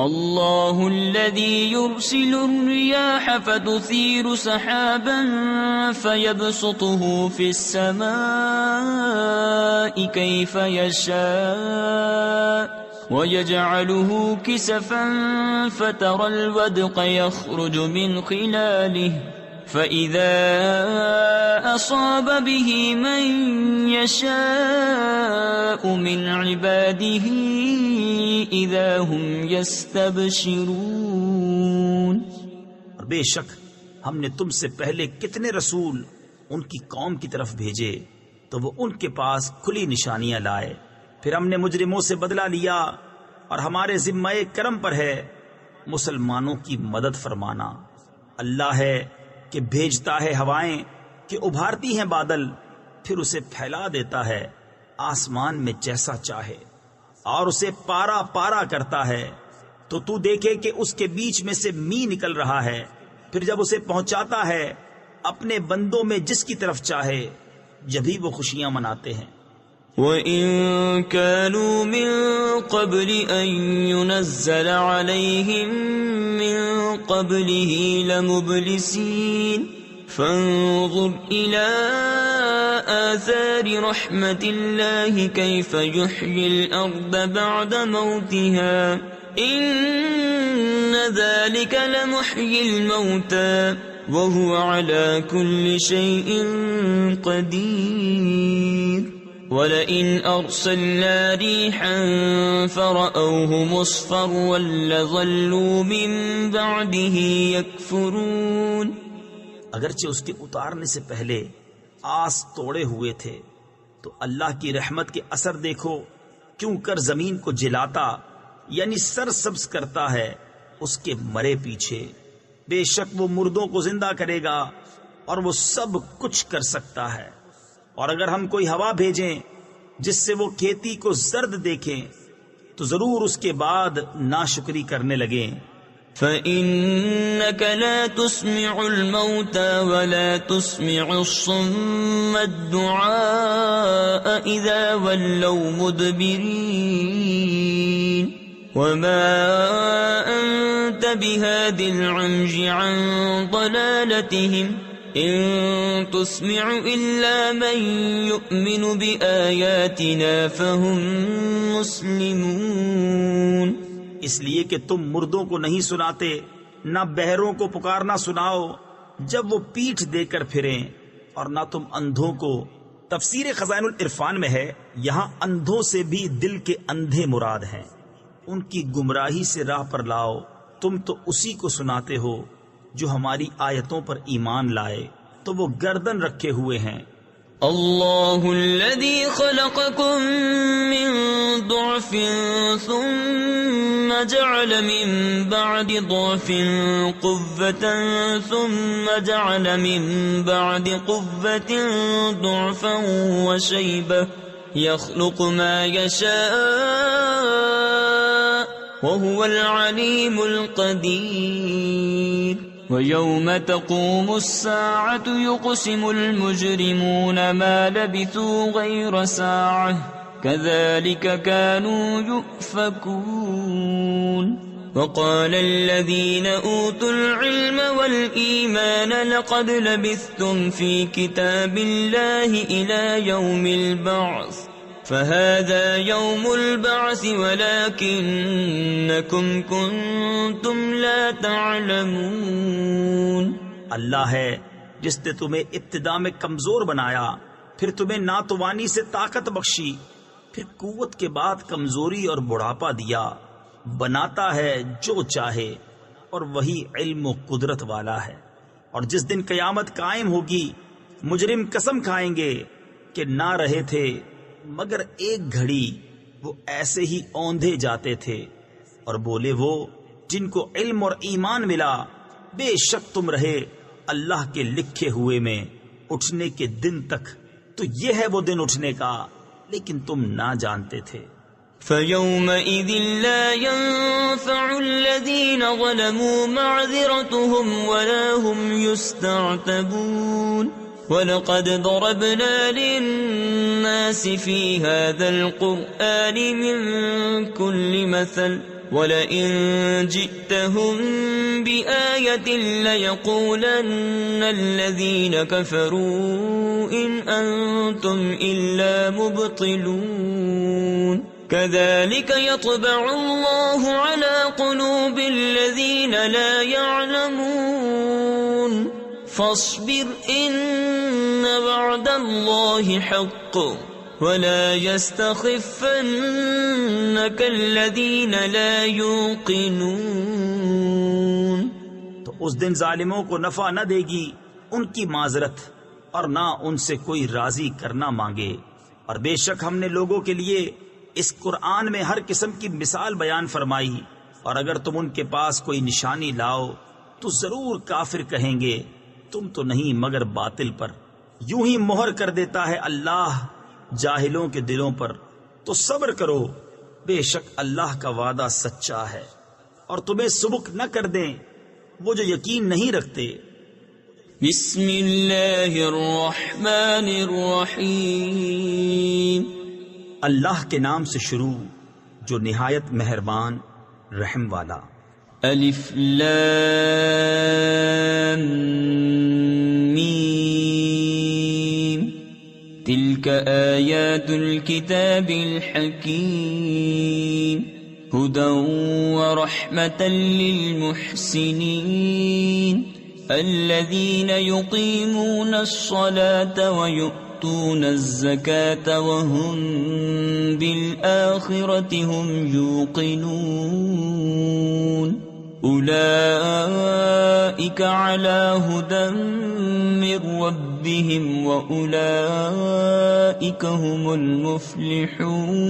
اللہ الذي يرسل الرياح فتثير سحابا فيبسطه في السماء كيف يشاء ويجعله كسفا فترى الودق يخرج من خلاله فإذا أصاب به من يشاء من عباده إذا هم يستبشرون۔ اور بے شک ہم نے تم سے پہلے کتنے رسول ان کی قوم کی طرف بھیجے تو وہ ان کے پاس کھلی نشانیاں لائے. پھر ہم نے مجرموں سے بدلہ لیا اور ہمارے ذمہ کرم پر ہے مسلمانوں کی مدد فرمانا. اللہ ہے کہ بھیجتا ہے ہوائیں کہ ابھارتی ہیں بادل، پھر اسے پھیلا دیتا ہے آسمان میں جیسا چاہے، اور اسے پارا پارا کرتا ہے تو تو دیکھے کہ اس کے بیچ میں سے می نکل رہا ہے. پھر جب اسے پہنچاتا ہے اپنے بندوں میں جس کی طرف چاہے، جبھی وہ خوشیاں مناتے ہیں. وَإِن كَانُوا مِن قَبْلِ أَن يُنَزَّلَ عَلَيْهِم مِّن قَبْلِهِ لَمُبْلِسِينَ فَانظُرْ إِلَىٰ آثَارِ رَحْمَةِ اللَّهِ كَيْفَ يُحْيِي الْأَرْضَ بَعْدَ مَوْتِهَا إِنَّ ذَلِكَ لَمُحْيِي الْمَوْتَىٰ وَهُوَ عَلَىٰ كُلِّ شَيْءٍ قَدِيرٌ. وَلَئِنْ أَرْسَلْنَا رِيحًا فَرَأَوْهُ مُصْفَرًّا لَظَلُّوا مِن بَعْدِهِ يَكْفُرُونَ. اگرچہ اس کے اتارنے سے پہلے آس توڑے ہوئے تھے تو اللہ کی رحمت کے اثر دیکھو کیوں کر زمین کو جلاتا یعنی سرسبز کرتا ہے اس کے مرے پیچھے. بے شک وہ مردوں کو زندہ کرے گا اور وہ سب کچھ کر سکتا ہے. اور اگر ہم کوئی ہوا بھیجیں جس سے وہ کھیتی کو زرد دیکھیں تو ضرور اس کے بعد ناشکری کرنے لگیں. فَإِنَّكَ لَا تُسْمِعُ الْمَوْتَى وَلَا تُسْمِعُ الصُّمَّ الدُّعَاءَ إِذَا وَلَّوْا مُدْبِرِينَ وَمَا أَنتَ بِهَادِ الْعُمْيِ عَن ضَلَالَتِهِمْ إِن تُسْمِعُ إِلَّا مَن يُؤْمِنُ بِآيَاتِنَا فَهُمْ مُسْلِمُونَ. اس لیے کہ تم مردوں کو نہیں سناتے، نہ بہروں کو پکارنا سناؤ جب وہ پیٹھ دے کر پھریں، اور نہ تم اندھوں کو. تفسیر خزائن العرفان میں ہے یہاں اندھوں سے بھی دل کے اندھے مراد ہیں. ان کی گمراہی سے راہ پر لاؤ، تم تو اسی کو سناتے ہو جو ہماری آیتوں پر ایمان لائے تو وہ گردن رکھے ہوئے ہیں. اللہ الذی خلقکم من ضعف ثم جعل من بعد ضعف قوة ثم جعل من بعد قوة ضعفا وشیبة يخلق ما يشاء وهو العليم القدير. وَيَوْمَ تَقُومُ السَّاعَةُ يُقْسِمُ الْمُجْرِمُونَ مَا لَبِثُوا غَيْرَ سَاعَةٍ كَذَلِكَ كَانُوا يُؤْفَكُونَ. وَقَالَ الَّذِينَ أُوتُوا الْعِلْمَ وَالْإِيمَانَ لَقَدْ لَبِثْتُمْ فِي كِتَابِ اللَّهِ إِلَى يَوْمِ الْبَعْثِ فَهَذَا يَوْمُ الْبَعْثِ وَلَكِنَّكُمْ كُنْتُمْ لَا تَعْلَمُونَ. اللہ ہے جس نے تمہیں ابتدا میں کمزور بنایا، پھر تمہیں ناتوانی سے طاقت بخشی، پھر قوت کے بعد کمزوری اور بڑھاپا دیا. بناتا ہے جو چاہے اور وہی علم و قدرت والا ہے. اور جس دن قیامت قائم ہوگی مجرم قسم کھائیں گے کہ نہ رہے تھے مگر ایک گھڑی وہ ایسے ہی اوندھے جاتے تھے، اور بولے وہ جن کو علم اور ایمان ملا بے شک تم رہے اللہ کے لکھے ہوئے میں اٹھنے کے دن تک، تو یہ ہے وہ دن اٹھنے کا، لیکن تم نہ جانتے تھے. فَيَوْمَئِذٍ لَا يَنفَعُ الَّذِينَ ظَلَمُوا مَعْذِرَتُهُمْ وَلَا هُمْ يُسْتَعْتَبُونَ. وَلَقَدْ ضَرَبْنَا لِلنَّاسِ فِي هَذَا الْقُرْآنِ مِنْ كُلِّ مَثَلٍ وَلَئِنْ جِئْتَهُمْ بِآيَةٍ لَيَقُولَنَّ الَّذِينَ كَفَرُوا إِنْ أَنْتُمْ إِلَّا مُبْطِلُونَ. كَذَلِكَ يَطْبَعُ اللَّهُ عَلَى قُلُوبِ الَّذِينَ لَا يَعْلَمُونَ. فاصبر إن وعد الله حق ولا يستخفنك الذين لا يوقنون. تو اس دن ظالموں کو نفع نہ دے گی ان کی معذرت، اور نہ ان سے کوئی راضی کرنا مانگے۔ اور بے شک ہم نے لوگوں کے لیے اس قرآن میں ہر قسم کی مثال بیان فرمائی، اور اگر تم ان کے پاس کوئی نشانی لاؤ تو ضرور کافر کہیں گے تم تو نہیں مگر باطل پر۔ یوں ہی مہر کر دیتا ہے اللہ جاہلوں کے دلوں پر۔ تو صبر کرو، بے شک اللہ کا وعدہ سچا ہے، اور تمہیں سبک نہ کر دیں وہ جو یقین نہیں رکھتے۔ بسم اللہ الرحمن الرحیم۔ اللہ کے نام سے شروع جو نہایت مہربان رحم والا۔ الف لام میم تلک آیات الكتاب الحکیم هدى ورحمة للمحسنين الذين يقيمون الصلاة ويؤتون الزكاة وهم بالآخرة هم يوقنون أولئك على هدى من ربهم وأولئك هم المفلحون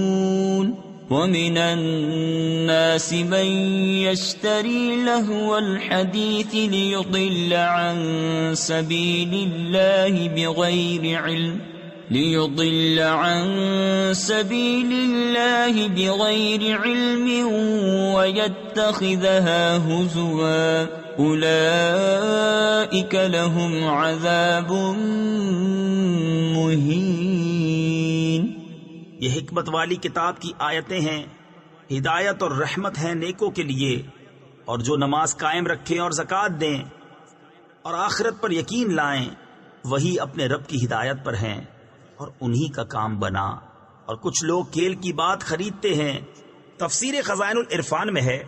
ومن الناس من يشتري لهو الحديث ليضل عن سبيل الله بغير علم ويتخذها هزوا أولئك لهم عذاب مهين۔ یہ حکمت والی کتاب کی آیتیں ہیں، ہدایت اور رحمت ہیں نیکوں کے لیے، اور جو نماز قائم رکھیں اور زکوٰۃ دیں اور آخرت پر یقین لائیں وہی اپنے رب کی ہدایت پر ہیں اور انہی کا کام بنا۔ اور کچھ لوگ کھیل کی بات خریدتے ہیں۔ تفسیر خزائن العرفان میں ہے،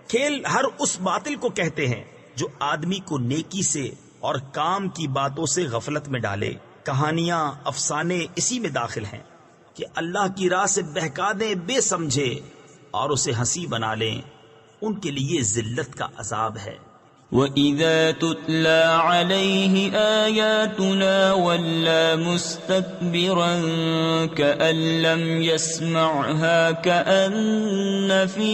کھیل ہر اس باطل کو کہتے ہیں جو آدمی کو نیکی سے اور کام کی باتوں سے غفلت میں ڈالے۔ کہانیاں افسانے اسی میں داخل ہیں کہ اللہ کی راہ سے بہکا دیں بے سمجھے اور اسے ہنسی بنا لیں، ان کے لیے ذلت کا عذاب ہے۔ وَإِذَا تُتْلَى عَلَيْهِ آيَاتُنَا وَلَّى مُسْتَكْبِرًا كَأَن لَّمْ يَسْمَعْهَا كَأَنَّ فِي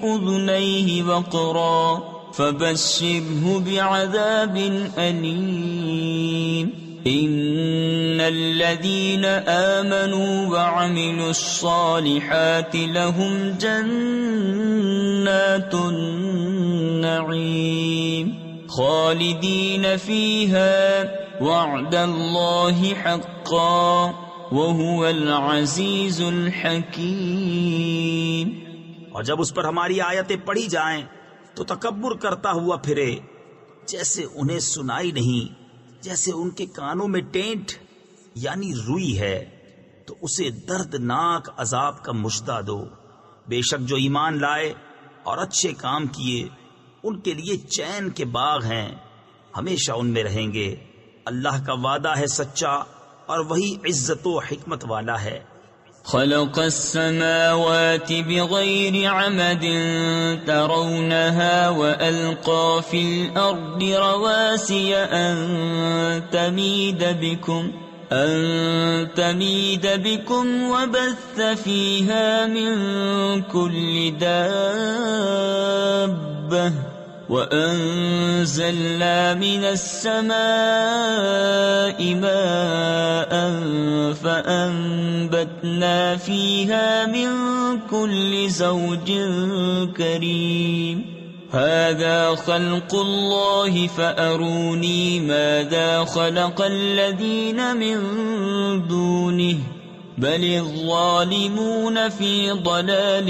أُذُنَيْهِ وَقْرًا فَبَشِّرْهُ بِعَذَابٍ أَلِيمٍ۔ ان الذين آمنوا وعملوا الصالحات لهم جنات النعيم خالدين فيها وعد الله حقا وهو العزيز الحكيم۔ اور جب اس پر ہماری آیتیں پڑھی جائیں تو تکبر کرتا ہوا پھرے، جیسے انہیں سنائی نہیں، جیسے ان کے کانوں میں ٹینٹ یعنی روئی ہے، تو اسے دردناک عذاب کا مژدہ دو۔ بے شک جو ایمان لائے اور اچھے کام کیے ان کے لیے چین کے باغ ہیں، ہمیشہ ان میں رہیں گے۔ اللہ کا وعدہ ہے سچا اور وہی عزت و حکمت والا ہے۔ خلق السماوات بغير عمد ترونها وألقى في الأرض رواسي أن تميد بكم وبث فيها من كل دابة وأنزلنا من السماء ماء فأنبتنا فيها من كل زوج كريم هذا خلق الله فأروني ماذا خلق الذين من دونه بل الظالمون في ضلال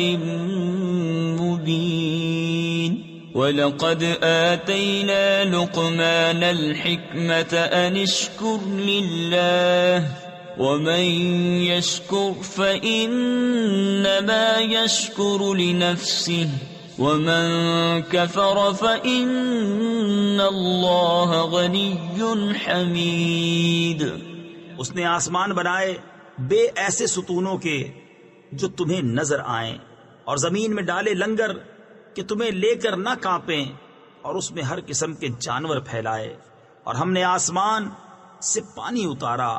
مبين وَلَقَدْ آتَيْنَا لُقْمَانَ الْحِكْمَةَ أَنِ اشْكُرْ لِلَّهِ وَمَنْ يَشْكُرْ فَإِنَّمَا يَشْكُرُ لِنَفْسِهِ وَمَنْ كَفَرَ فَإِنَّ اللَّهَ غَنِيٌّ حَمِيدٌ۔ اس نے آسمان بنائے بے ایسے ستونوں کے جو تمہیں نظر آئیں، اور زمین میں ڈالے لنگر کہ تمہیں لے کر نہ کانپیں، اور اس میں ہر قسم کے جانور پھیلائے، اور ہم نے آسمان سے پانی اتارا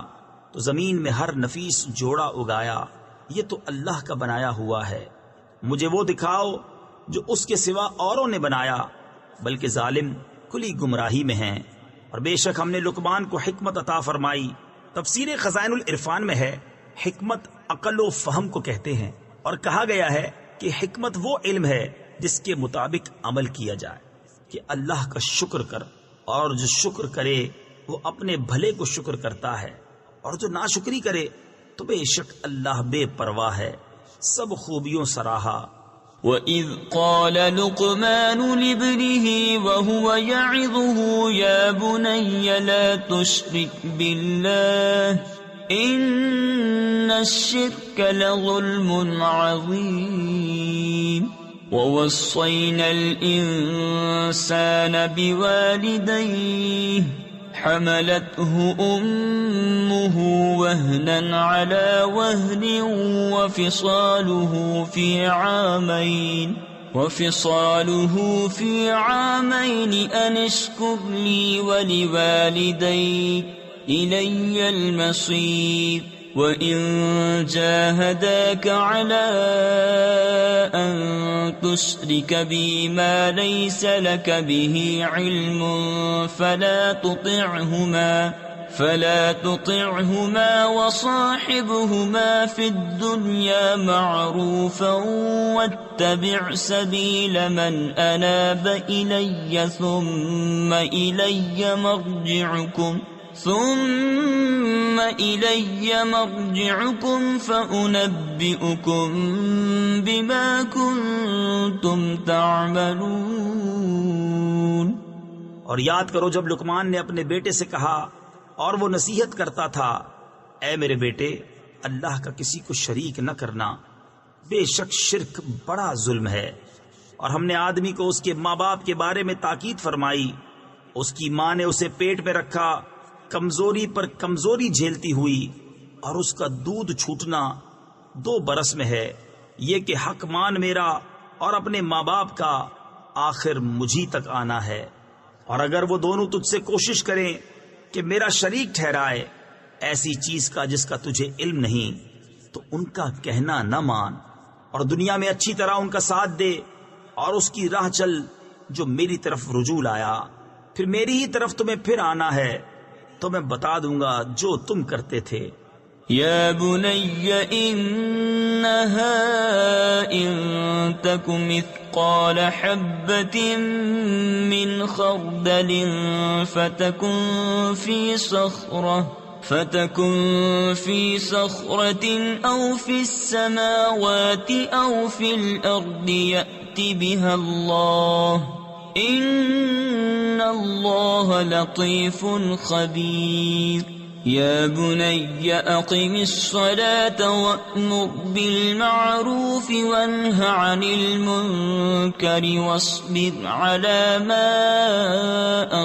تو زمین میں ہر نفیس جوڑا اگایا، یہ تو اللہ کا بنایا ہوا ہے، مجھے وہ دکھاؤ جو اس کے سوا اوروں نے بنایا، بلکہ ظالم کھلی گمراہی میں ہیں۔ اور بے شک ہم نے لقمان کو حکمت عطا فرمائی۔ تفسیر خزائن العرفان میں ہے حکمت عقل و فہم کو کہتے ہیں، اور کہا گیا ہے کہ حکمت وہ علم ہے جس کے مطابق عمل کیا جائے کہ اللہ کا شکر کر، اور جو شکر کرے وہ اپنے بھلے کو شکر کرتا ہے، اور جو ناشکری کرے تو بے شک اللہ بے پرواہ ہے، سب خوبیوں سراہا۔ وَإِذْ قَالَ لُقْمَانُ لِابْنِهِ وَهُوَ يَعِظُهُ يَا بُنَيَّ لَا تُشْرِكْ بِاللَّهِ إِنَّ الشِّرْكَ لَظُلْمٌ عَظِيمٌ وَوَصَّيْنَا الْإِنسَانَ بِوَالِدَيْهِ حملته أمه وهنا على وهن وفصاله في عامين أن اشكر لي ولوالديك إلي المصير وَإِن جَاهَدَاكَ عَلَىٰ أَن تُشْرِكَ بِي مَا لَيْسَ لَكَ بِهِ عِلْمٌ فَلَا تُطِعْهُمَا وَصَاحِبْهُمَا فِي الدُّنْيَا مَعْرُوفًا وَاتَّبِعْ سَبِيلَ مَنْ أَنَابَ إِلَيَّ ثُمَّ إِلَيَّ مَرْجِعُكُمْ فَأُنَبِّئُكُم بِمَا كُنتُمْ تَعْمَلُونَ۔ اور یاد کرو جب لقمان نے اپنے بیٹے سے کہا اور وہ نصیحت کرتا تھا، اے میرے بیٹے اللہ کا کسی کو شریک نہ کرنا، بے شک شرک بڑا ظلم ہے۔ اور ہم نے آدمی کو اس کے ماں باپ کے بارے میں تاکید فرمائی، اس کی ماں نے اسے پیٹ میں رکھا، کمزوری پر کمزوری جھیلتی ہوئی، اور اس کا دودھ چھوٹنا 2 برس میں ہے، یہ کہ حق مان میرا اور اپنے ماں باپ کا، آخر مجھی تک آنا ہے۔ اور اگر وہ دونوں تجھ سے کوشش کریں کہ میرا شریک ٹھہرائے ایسی چیز کا جس کا تجھے علم نہیں، تو ان کا کہنا نہ مان، اور دنیا میں اچھی طرح ان کا ساتھ دے، اور اس کی راہ چل جو میری طرف رجوع لایا، پھر میری ہی طرف تمہیں پھر آنا ہے تو میں بتا دوں گا جو تم کرتے تھے۔ يا بني إنها إن تك مثقال حبة من خردل فتكن في صخرة أو في السماوات أو في الأرض يأت بها الله إن الله لطيف خبير يا بني أقم الصلاة وأمر بالمعروف وانه عن المنكر واصبر على ما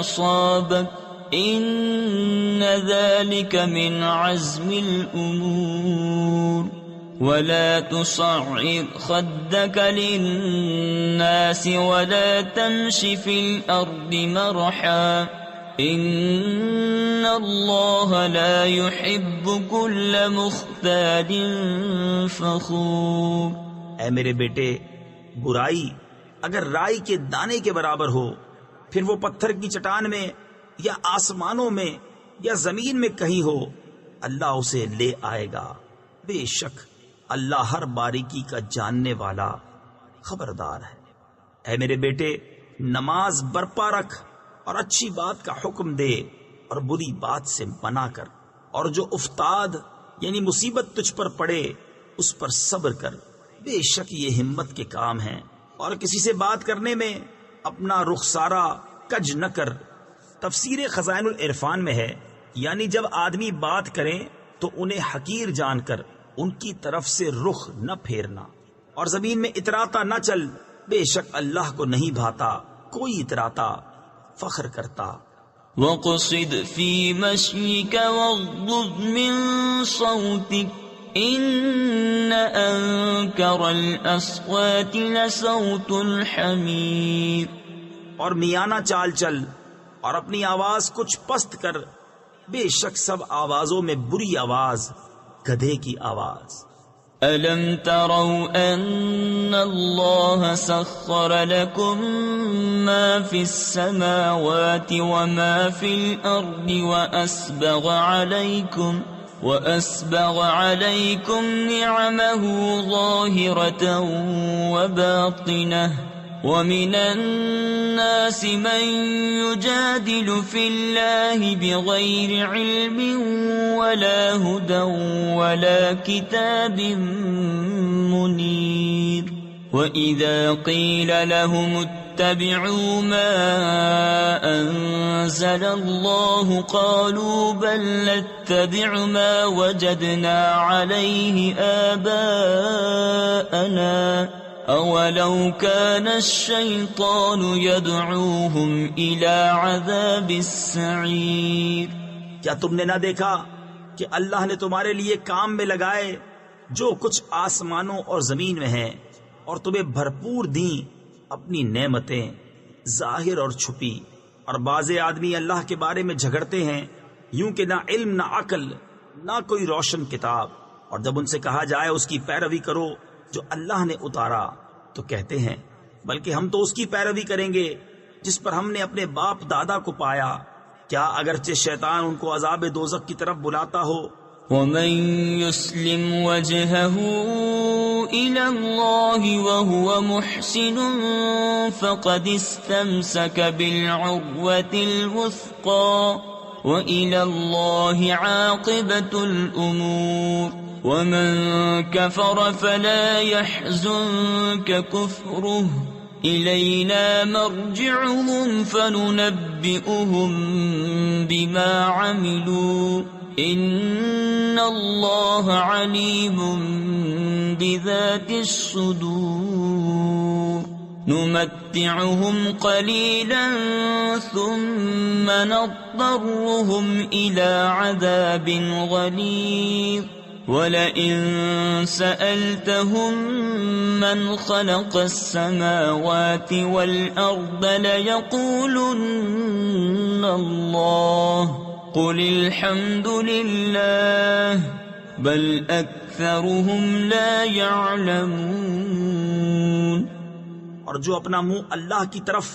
أصابك إن ذلك من عزم الأمور ولا تصعر خدك للناس ولا تمش في الأرض مرحا إن الله لا يحب كل مختال فخور۔ اے میرے بیٹے برائی اگر رائی کے دانے کے برابر ہو، پھر وہ پتھر کی چٹان میں یا آسمانوں میں یا زمین میں کہیں ہو، اللہ اسے لے آئے گا، بے شک اللہ ہر باریکی کا جاننے والا خبردار ہے۔ اے میرے بیٹے نماز برپا رکھ اور اچھی بات کا حکم دے اور بری بات سے منع کر، اور جو افتاد یعنی مصیبت تجھ پر پڑے اس پر صبر کر، بے شک یہ ہمت کے کام ہیں۔ اور کسی سے بات کرنے میں اپنا رخسارا کج نہ کر۔ تفسیر خزائن العرفان میں ہے یعنی جب آدمی بات کریں تو انہیں حقیر جان کر ان کی طرف سے رخ نہ پھیرنا، اور زمین میں اتراتا نہ چل، بے شک اللہ کو نہیں بھاتا کوئی اتراتا فخر کرتا۔ وَاقْصِدْ فِي مَشْيِكَ وَاغْضُضْ مِنْ صَوْتِكَ إِنَّ أَنكَرَ الْأَصْوَاتِ لَصَوْتُ الْحَمِيرِ۔ اور میانہ چال چل اور اپنی آواز کچھ پست کر، بے شک سب آوازوں میں بری آواز گدھے کی آواز۔ أَلَمْ تَرَوْا أَنَّ اللَّهَ سَخَّرَ لَكُم مَّا فِي السَّمَاوَاتِ وَمَا فِي الْأَرْضِ وَأَسْبَغَ عَلَيْكُمْ نِعَمَهُ ظَاهِرَةً وَبَاطِنَةً وَمِنَ النَّاسِ مَن يُجَادِلُ فِي اللَّهِ بِغَيْرِ عِلْمٍ وَلَا هُدًى وَلَا كِتَابٍ مُنِيرٍ وَإِذَا قِيلَ لَهُمُ اتَّبِعُوا مَا أَنزَلَ اللَّهُ قَالُوا بَل نَّتَّبِعُ مَا وَجَدْنَا عَلَيْهِ آبَاءَنَا أَوَلَوْ كَانَ الشَّيْطَانُ يَدْعُوهُمْ إِلَى عَذَابِ السَّعِيرِ۔ کیا تم نے نہ دیکھا کہ اللہ نے تمہارے لیے کام میں لگائے جو کچھ آسمانوں اور زمین میں ہیں، اور تمہیں بھرپور دیں اپنی نعمتیں ظاہر اور چھپی، اور بعض آدمی اللہ کے بارے میں جھگڑتے ہیں یوں کہ نہ علم نہ عقل نہ کوئی روشن کتاب، اور جب ان سے کہا جائے اس کی پیروی کرو جو اللہ نے اتارا تو کہتے ہیں بلکہ ہم تو اس کی پیروی کریں گے جس پر ہم نے اپنے باپ دادا کو پایا، کیا اگرچہ شیطان ان کو عذاب دوزخ کی طرف بلاتا ہو۔ وَمَن يُسْلِمْ وَجْهَهُ إِلَى اللَّهِ وَهُوَ مُحْسِنٌ فَقَدِ اسْتَمْسَكَ بِالْعُرْوَةِ الْوُثْقَى وَإِلَى اللَّهِ عَاقِبَةُ الْأُمُورِ وَمَن كَفَرَ فَلَا يَحْزُنكَ كُفْرُهُ إِلَيْنَا مَرْجِعُهُمْ فَنُنَبِّئُهُم بِمَا عَمِلُوا إِنَّ اللَّهَ عَلِيمٌ بِذَاتِ الصُّدُورِ نُمَتِّعُهُمْ قَلِيلًا ثُمَّ نَضْطَرُّهُمْ إِلَى عَذَابٍ غَلِيظٍ وَلَئِن سَأَلْتَهُم مَّنْ خَلَقَ السَّمَاوَاتِ وَالْأَرْضَ لَيَقُولُنَّ اللَّهُ قُلِ الْحَمْدُ لِلَّهِ بَلْ أَكْثَرُهُمْ لَا يَعْلَمُونَ۔ اور جو اپنا منہ اللہ کی طرف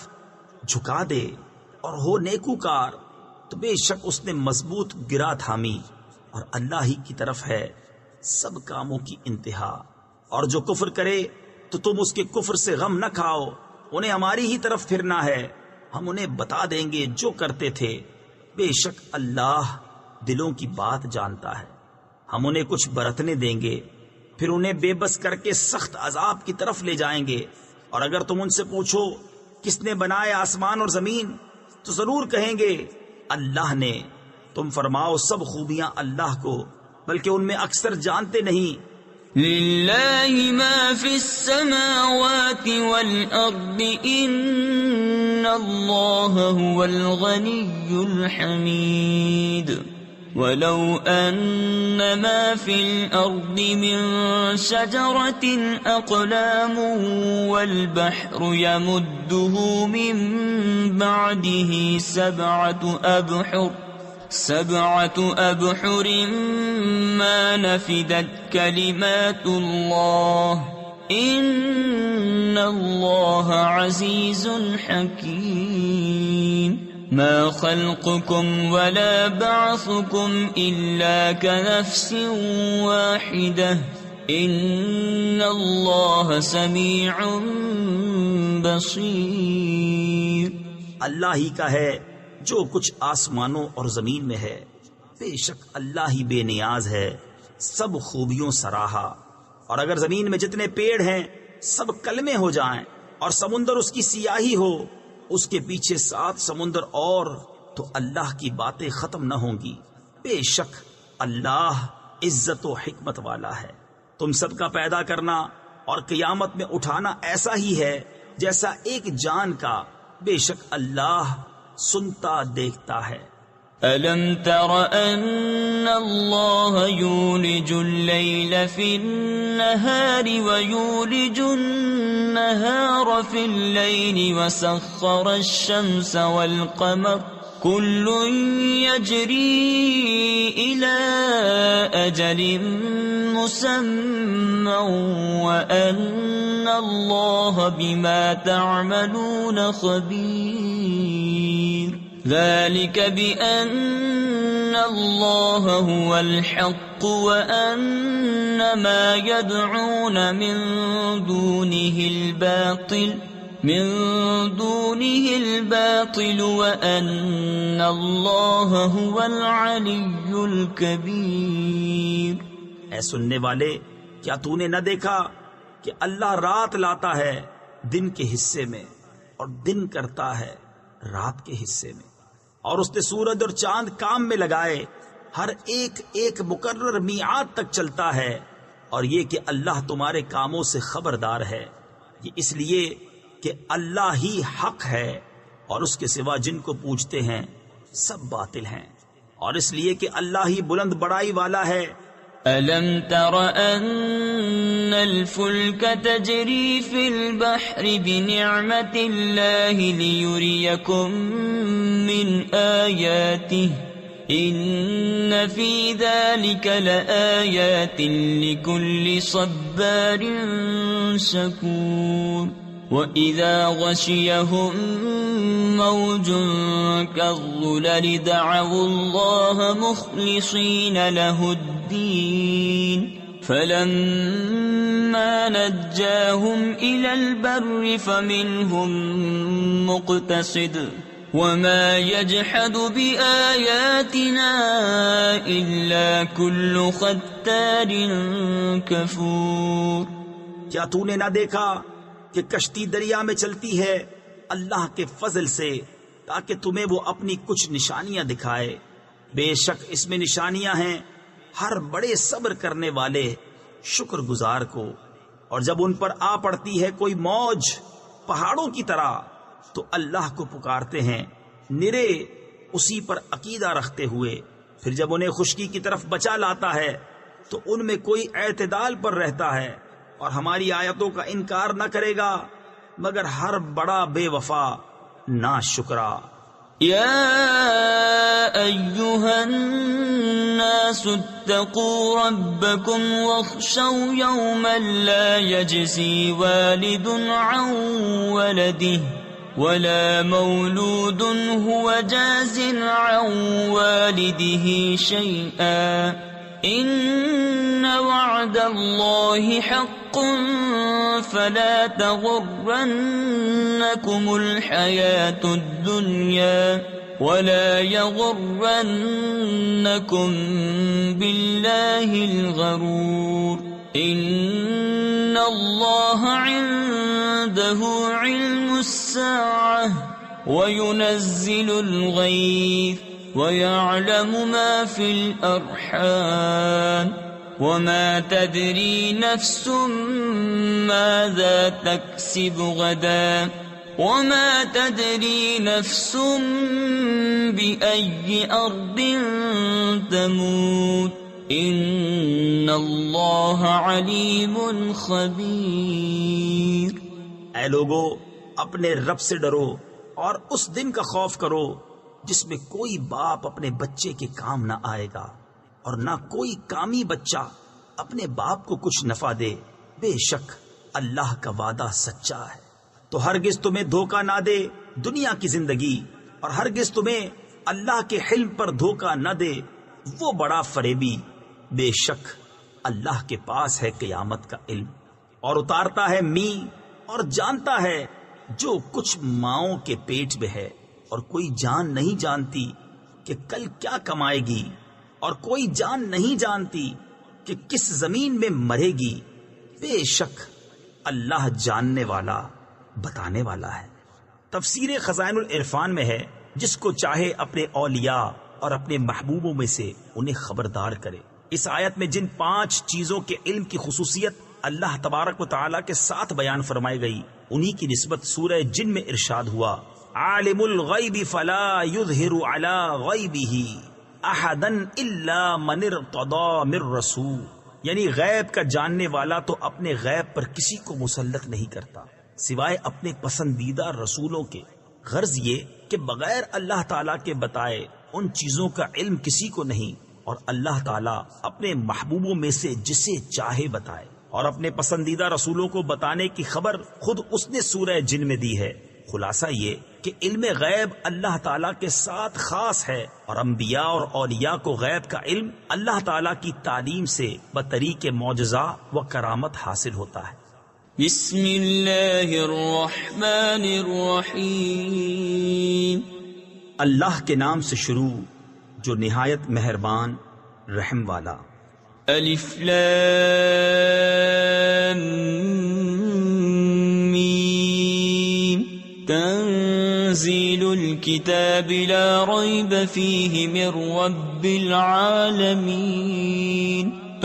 جھکا دے اور ہو نیکوکار تو بے شک اس نے مضبوط گرا تھامی، اور اللہ ہی کی طرف ہے سب کاموں کی انتہا۔ اور جو کفر کرے تو تم اس کے کفر سے غم نہ کھاؤ، انہیں ہماری ہی طرف پھرنا ہے، ہم انہیں بتا دیں گے جو کرتے تھے، بے شک اللہ دلوں کی بات جانتا ہے۔ ہم انہیں کچھ برتنے دیں گے، پھر انہیں بے بس کر کے سخت عذاب کی طرف لے جائیں گے، اور اگر تم ان سے پوچھو کس نے بنائے آسمان اور زمین تو ضرور کہیں گے اللہ نے۔ تم فرماؤ سب خوبیاں اللہ کو، بلکہ ان میں اکثر جانتے نہیں۔ لِلَّهِ مَا فِي السَّمَاوَاتِ وَالْأَرْضِ إِنَّ اللَّهَ هُوَ الْغَنِيُّ الْحَمِيدُ وَلَوْ أَنَّ مَا فِي الْأَرْضِ مِن شَجَرَةٍ أَقْلَامٌ وَالْبَحْرُ يَمُدُّهُ مِن بَعْدِهِ سَبْعَةُ أَبْحُرٍ مَا نَفِدَتْ كَلِمَاتُ اللَّهِ إِنَّ اللَّهَ عَزِيزٌ حَكِيمٌ مَا خَلْقُكُمْ وَلَا بَعْثُكُمْ إِلَّا كَنَفْسٍ وَاحِدَةٍ إِنَّ اللَّهَ سَمِيعٌ بَصِيرٌ۔ اللہ ہی کا ہے جو کچھ آسمانوں اور زمین میں ہے، بے شک اللہ ہی بے نیاز ہے، سب خوبیوں سراہا۔ اور اگر زمین میں جتنے پیڑ ہیں سب کلمے ہو جائیں اور سمندر اس کی سیاہی ہو، اس کے پیچھے 7 سمندر اور، تو اللہ کی باتیں ختم نہ ہوں گی۔ بے شک اللہ عزت و حکمت والا ہے۔ تم سب کا پیدا کرنا اور قیامت میں اٹھانا ایسا ہی ہے جیسا ایک جان کا، بے شک اللہ سنتا دیکھتا ہے۔ أَلَمْ تَرَ أَنَّ اللَّهَ يُولِجُ اللَّيْلَ فِي النَّهَارِ وَيُولِجُ النَّهَارَ فِي اللَّيْلِ وَسَخَّرَ الشَّمْسَ كل يجري إلى أجل مسمى وأن الله بما تعملون خبير ذلك بأن الله هو الحق وأن ما يدعون من دونه الباطل وأن الله هو العلي الكبير. اے سننے والے، کیا تو نے نہ دیکھا کہ اللہ رات لاتا ہے دن کے حصے میں اور دن کرتا ہے رات کے حصے میں، اور اس نے سورج اور چاند کام میں لگائے، ہر ایک ایک مقرر میعاد تک چلتا ہے، اور یہ کہ اللہ تمہارے کاموں سے خبردار ہے. یہ اس لیے کہ اللہ ہی حق ہے اور اس کے سوا جن کو پوجتے ہیں سب باطل ہیں، اور اس لیے کہ اللہ ہی بلند بڑائی والا ہے. أَلَمْ تَرَ أَنَّ الْفُلْكَ تَجْرِي فِي الْبَحْرِ بِنِعْمَةِ اللَّهِ لِيُرِيَكُم مِّنْ آيَاتِهِ إِنَّ فِي ذَلِكَ لَآيَاتٍ لِكُلِّ صَبَّارٍ شَكُورٍ. وَإِذَا غَشِيَهُم مَّوْجٌ كَالظُّلَلِ دَعَوُا اللَّهَ مُخْلِصِينَ لَهُ الدِّينَ فَلَمَّا نَجَّاهُمْ إِلَى الْبَرِّ فَمِنْهُم مُّقْتَصِدٌ وَمَا يَجْحَدُ بِآيَاتِنَا إِلَّا كُلُّ خَتَّارٍ كَفُورٍ. کیا تو نے نہ دیکھا کہ کشتی دریا میں چلتی ہے اللہ کے فضل سے تاکہ تمہیں وہ اپنی کچھ نشانیاں دکھائے؟ بے شک اس میں نشانیاں ہیں ہر بڑے صبر کرنے والے شکر گزار کو. اور جب ان پر آ پڑتی ہے کوئی موج پہاڑوں کی طرح تو اللہ کو پکارتے ہیں نرے اسی پر عقیدہ رکھتے ہوئے. پھر جب انہیں خشکی کی طرف بچا لاتا ہے تو ان میں کوئی اعتدال پر رہتا ہے اور ہماری آیتوں کا انکار نہ کرے گا مگر ہر بڑا بے وفا ناشکرا. يا أيها الناس اتقوا ربكم واخشوا يوما لا يجزي والد عن ولده ولا مولود هو جاز عن والده شيئا إن وعد الله حق فلا تغرنكم الحياة الدنيا ولا يغرنكم بالله الغرور إن الله عنده علم الساعة وينزل الغيث ويعلم ما في الأرحام وما تدري نفس ماذا تكسب غدا وما تدري نفس بأي أرض تموت إن الله عليم خبير. اے لوگو اپنے رب سے ڈرو اور اس دن کا خوف کرو جس میں کوئی باپ اپنے بچے کے کام نہ آئے گا اور نہ کوئی کامی بچہ اپنے باپ کو کچھ نفع دے. بے شک اللہ کا وعدہ سچا ہے. تو ہرگز تمہیں دھوکہ نہ دے دنیا کی زندگی اور ہرگز تمہیں اللہ کے حلم پر دھوکہ نہ دے وہ بڑا فریبی. بے شک اللہ کے پاس ہے قیامت کا علم اور اتارتا ہے می اور جانتا ہے جو کچھ ماؤں کے پیٹ میں ہے، اور کوئی جان نہیں جانتی کہ کل کیا کمائے گی اور کوئی جان نہیں جانتی کہ کس زمین میں مرے گی. بے شک اللہ جاننے والا بتانے والا ہے. تفسیر خزائن العرفان میں ہے جس کو چاہے اپنے اولیاء اور اپنے محبوبوں میں سے انہیں خبردار کرے. اس آیت میں جن 5 چیزوں کے علم کی خصوصیت اللہ تبارک و تعالیٰ کے ساتھ بیان فرمائی گئی انہی کی نسبت سورہ جن میں ارشاد ہوا عالم الغیب فلا یظہر علی غیبہ احدا الا من ارتضی من رسول، یعنی غیب کا جاننے والا تو اپنے غیب پر کسی کو مسلط نہیں کرتا سوائے اپنے پسندیدہ رسولوں کے. غرض یہ کہ بغیر اللہ تعالیٰ کے بتائے ان چیزوں کا علم کسی کو نہیں، اور اللہ تعالیٰ اپنے محبوبوں میں سے جسے چاہے بتائے، اور اپنے پسندیدہ رسولوں کو بتانے کی خبر خود اس نے سورہ جن میں دی ہے۔ خلاصہ یہ کہ علم غیب اللہ تعالیٰ کے ساتھ خاص ہے، اور انبیاء اور اولیاء کو غیب کا علم اللہ تعالیٰ کی تعلیم سے بطریق معجزہ و کرامت حاصل ہوتا ہے۔ بسم اللہ الرحمن الرحیم۔ اللہ کے نام سے شروع جو نہایت مہربان رحم والا۔ الف لام میم۔ تنزیل الكتاب لا ریب فیہ من رب العالمین۔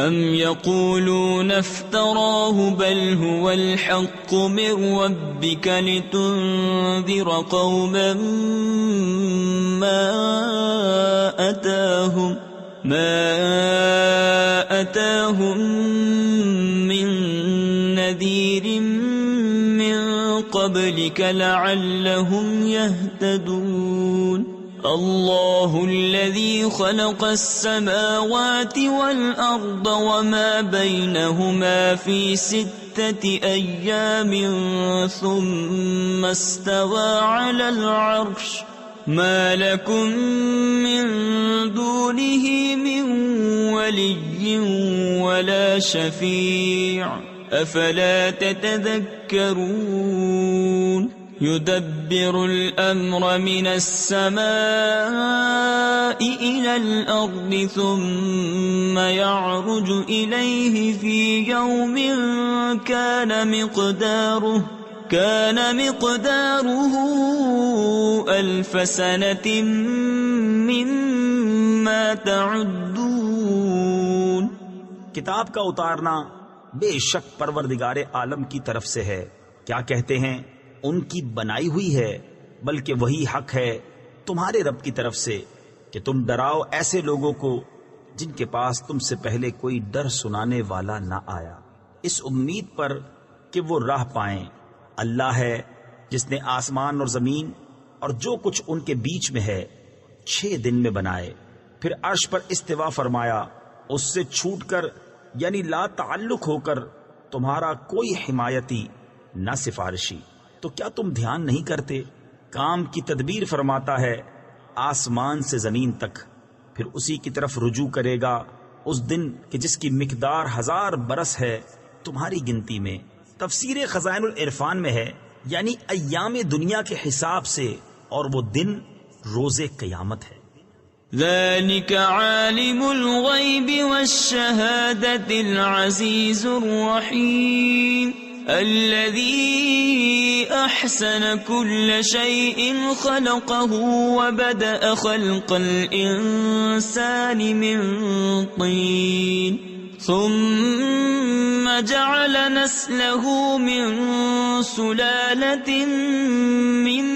ام یقولون افتراه بل هو الحق من ربك لتنذر قوما ما أتاهم من نذير من قبلك لعلهم يهتدون۔ اللہ الذي خلق السماوات والأرض وما بينهما في 6 أيام ثم استوى على العرش ما لكم من دونه من ولي ولا شفيع أفلا تتذكرون۔ يدبر الأمر من السماء إلى الأرض ثم يعرج إليه في يوم كان مقداره 1000 سنة مما تعدون۔ کتاب کا اتارنا بے شک پروردگار عالم کی طرف سے ہے۔ کیا کہتے ہیں؟ ان کی بنائی ہوئی ہے، بلکہ وہی حق ہے تمہارے رب کی طرف سے کہ تم ڈراؤ ایسے لوگوں کو جن کے پاس تم سے پہلے کوئی ڈر سنانے والا نہ آیا، اس امید پر کہ وہ راہ پائیں۔ اللہ ہے جس نے آسمان اور زمین اور جو کچھ ان کے بیچ میں ہے 6 دن میں بنائے، پھر عرش پر استوا فرمایا، اس سے چھوٹ کر یعنی لا تعلق ہو کر تمہارا کوئی حمایتی نہ سفارشی۔ تو کیا تم دھیان نہیں کرتے؟ کام کی تدبیر فرماتا ہے آسمان سے زمین تک، پھر اسی کی طرف رجوع کرے گا اس دن کہ جس کی مقدار 1000 برس ہے تمہاری گنتی میں۔ تفسیر خزائن العرفان میں ہے یعنی ایام دنیا کے حساب سے، اور وہ دن روز قیامت ہے۔ ذلك عالم الغیب والشہادة العزیز الرحیم۔ الذي أحسن كل شيء خلقه وبدأ خلق الإنسان من طين ثم جعل نسله من سلالة من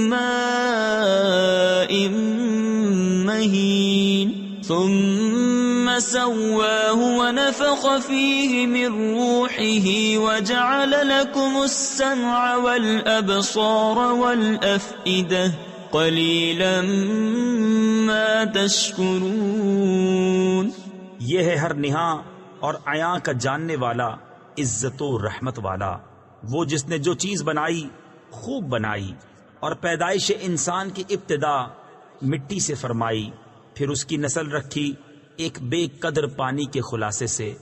ماء مهين ثم سواه ونفخ فيه من روحه وجعل لكم السمع والأبصار والأفئدة قليلا ما تشكرون۔ یہ ہے ہر نہاں اور عیاں کا جاننے والا، عزت و رحمت والا، وہ جس نے جو چیز بنائی خوب بنائی، اور پیدائش انسان کی ابتدا مٹی سے فرمائی، پھر اس کی نسل رکھی ایک بے قدر پانی کے خلاصے سے،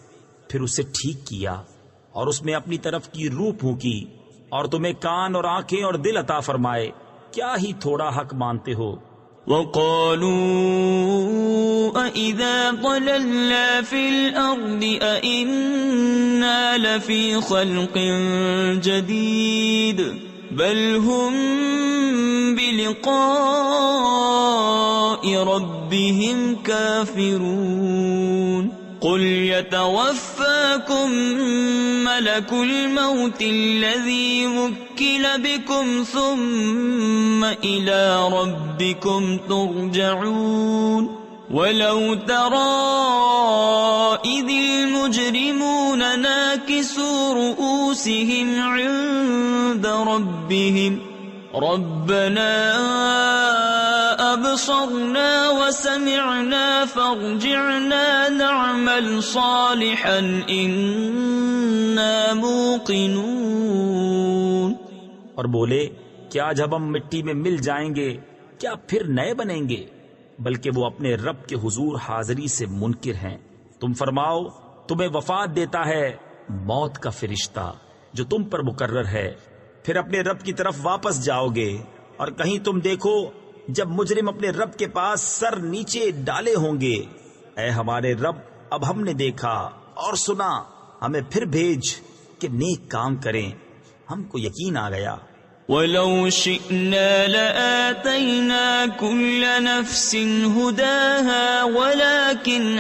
پھر اسے ٹھیک کیا اور اس میں اپنی طرف کی روح پھونکی، اور تمہیں کان اور آنکھیں اور دل عطا فرمائے، کیا ہی تھوڑا حق مانتے ہو۔ وَقَالُوا أَإِذَا ضَلَلْنَا فِي الْأَرْضِ أَإِنَّا لَفِي خَلْقٍ جَدِيدٍ بَلْ هُمْ بِلِقَاءِ رَبِّهِمْ كَافِرُونَ۔ قُلْ يَتَوَفَّاكُمْ مَلَكُ الْمَوْتِ الَّذِي وُكِّلَ بِكُمْ ثُمَّ إِلَى رَبِّكُمْ تُرْجَعُونَ۔ وَلَوْ تَرَىٰ إِذِ الْمُجْرِمُونَ نَاكِسُو رُءُوسِهِمْ عِندَ رَبِّهِمْ ربنا أبصرنا وسمعنا فارجعنا نعمل صالحا إنا موقنون. اور بولے کیا جب ہم مٹی میں مل جائیں گے کیا پھر نئے بنیں گے؟ بلکہ وہ اپنے رب کے حضور حاضری سے منکر ہیں. تم فرماؤ تمہیں وفات دیتا ہے موت کا فرشتہ جو تم پر مقرر ہے، پھر اپنے رب کی طرف واپس جاؤ گے. اور کہیں تم دیکھو جب مجرم اپنے رب کے پاس سر نیچے ڈالے ہوں گے، اے ہمارے رب اب ہم نے دیکھا اور سنا، ہمیں پھر بھیج کہ نیک کام کریں، ہم کو یقین آ گیا. وَلَوْ شِئْنَا لَآتَيْنَا كُلَّ نَفْسٍ هُدَاهَا وَلَكِنْ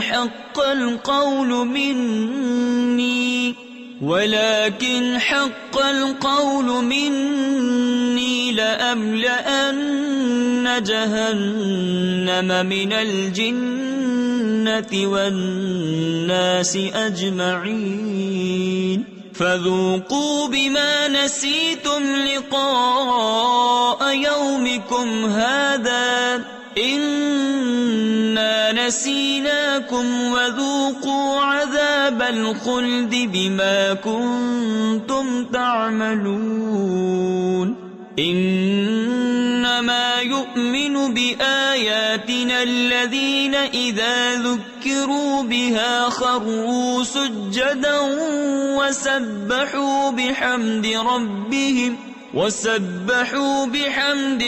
حَقَّ الْقَوْلُ مِنِّي لَأَمْلَأَنَّ جَهَنَّمَ مِنَ الْجِنَّةِ وَالنَّاسِ أَجْمَعِينَ. فَذُوقُوا بِمَا نَسِيتُمْ لِقَاءَ يَوْمِكُمْ هَذَا إِنَّا نَسِينَاكُمْ وَذُوقُوا عَذَابَ الْخُلْدِ بِمَا كُنتُمْ تَعْمَلُونَ. إِنَّمَا يُؤْمِنُ بِآيَاتِنَا الَّذِينَ إِذَا ذُكِّرُوا بِهَا خَرُّوا سُجَّدًا وَسَبَّحُوا بِحَمْدِ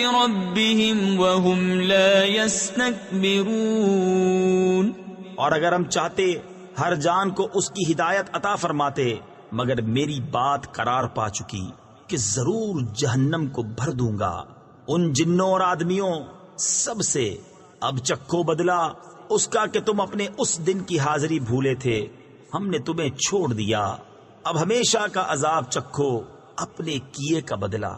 رَبِّهِمْ وَهُمْ لَا يَسْتَكْبِرُونَ. اور اگر ہم چاہتے ہر جان کو اس کی ہدایت عطا فرماتے، مگر میری بات قرار پا چکی کہ ضرور جہنم کو بھر دوں گا ان جنوں اور آدمیوں سب سے. اب چکھو بدلا اس کا کہ تم اپنے اس دن کی حاضری بھولے تھے، ہم نے تمہیں چھوڑ دیا، اب ہمیشہ کا عذاب چکھو اپنے کیے کا بدلہ.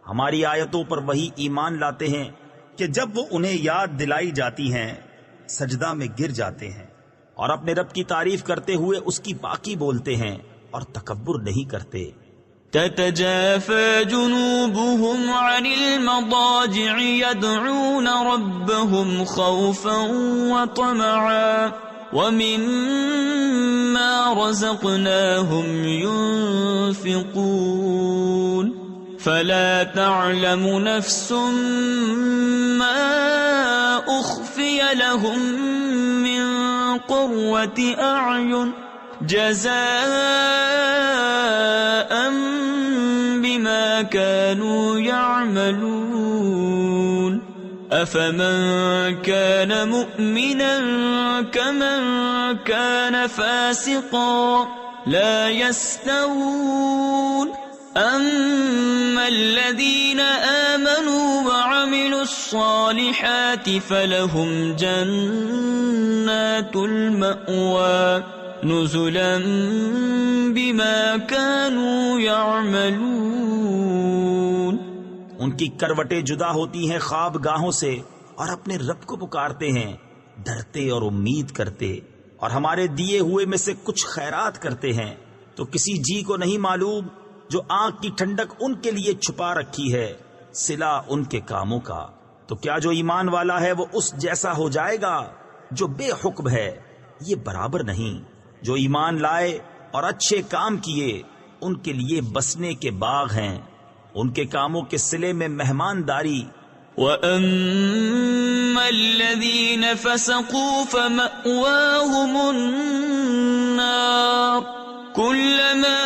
ہماری آیتوں پر وہی ایمان لاتے ہیں کہ جب وہ انہیں یاد دلائی جاتی ہیں سجدہ میں گر جاتے ہیں اور اپنے رب کی تعریف کرتے ہوئے اس کی پاکی بولتے ہیں اور تکبر نہیں کرتے. تتجافى جنوبهم عن المضاجع يدعون ربهم خوفا وطمعا ومما رزقناهم ينفقون. فلا تعلم نفس ما أخفي لهم من قرة أعين جزاء بما كانوا يعملون. أفمن كان مؤمنا كمن كان فاسقا لا يستوون. أما الذين آمنوا وعملوا الصالحات فلهم جنات المأوى نزلا بما كانوا يعملون. ان کی کروٹیں جدا ہوتی ہیں خواب گاہوں سے اور اپنے رب کو پکارتے ہیں ڈرتے اور امید کرتے، اور ہمارے دیے ہوئے میں سے کچھ خیرات کرتے ہیں. تو کسی جی کو نہیں معلوم جو آنکھ کی ٹھنڈک ان کے لیے چھپا رکھی ہے صلہ ان کے کاموں کا. تو کیا جو ایمان والا ہے وہ اس جیسا ہو جائے گا جو بے حکم ہے؟ یہ برابر نہیں. جو ایمان لائے اور اچھے کام کیے ان کے لیے بسنے کے باغ ہیں، ان کے کاموں کے صلے میں مہمانداری. وَأَمَّا الَّذِينَ فَسَقُوا فَمَأْوَاهُمُ النَّارُ كُلَّمَا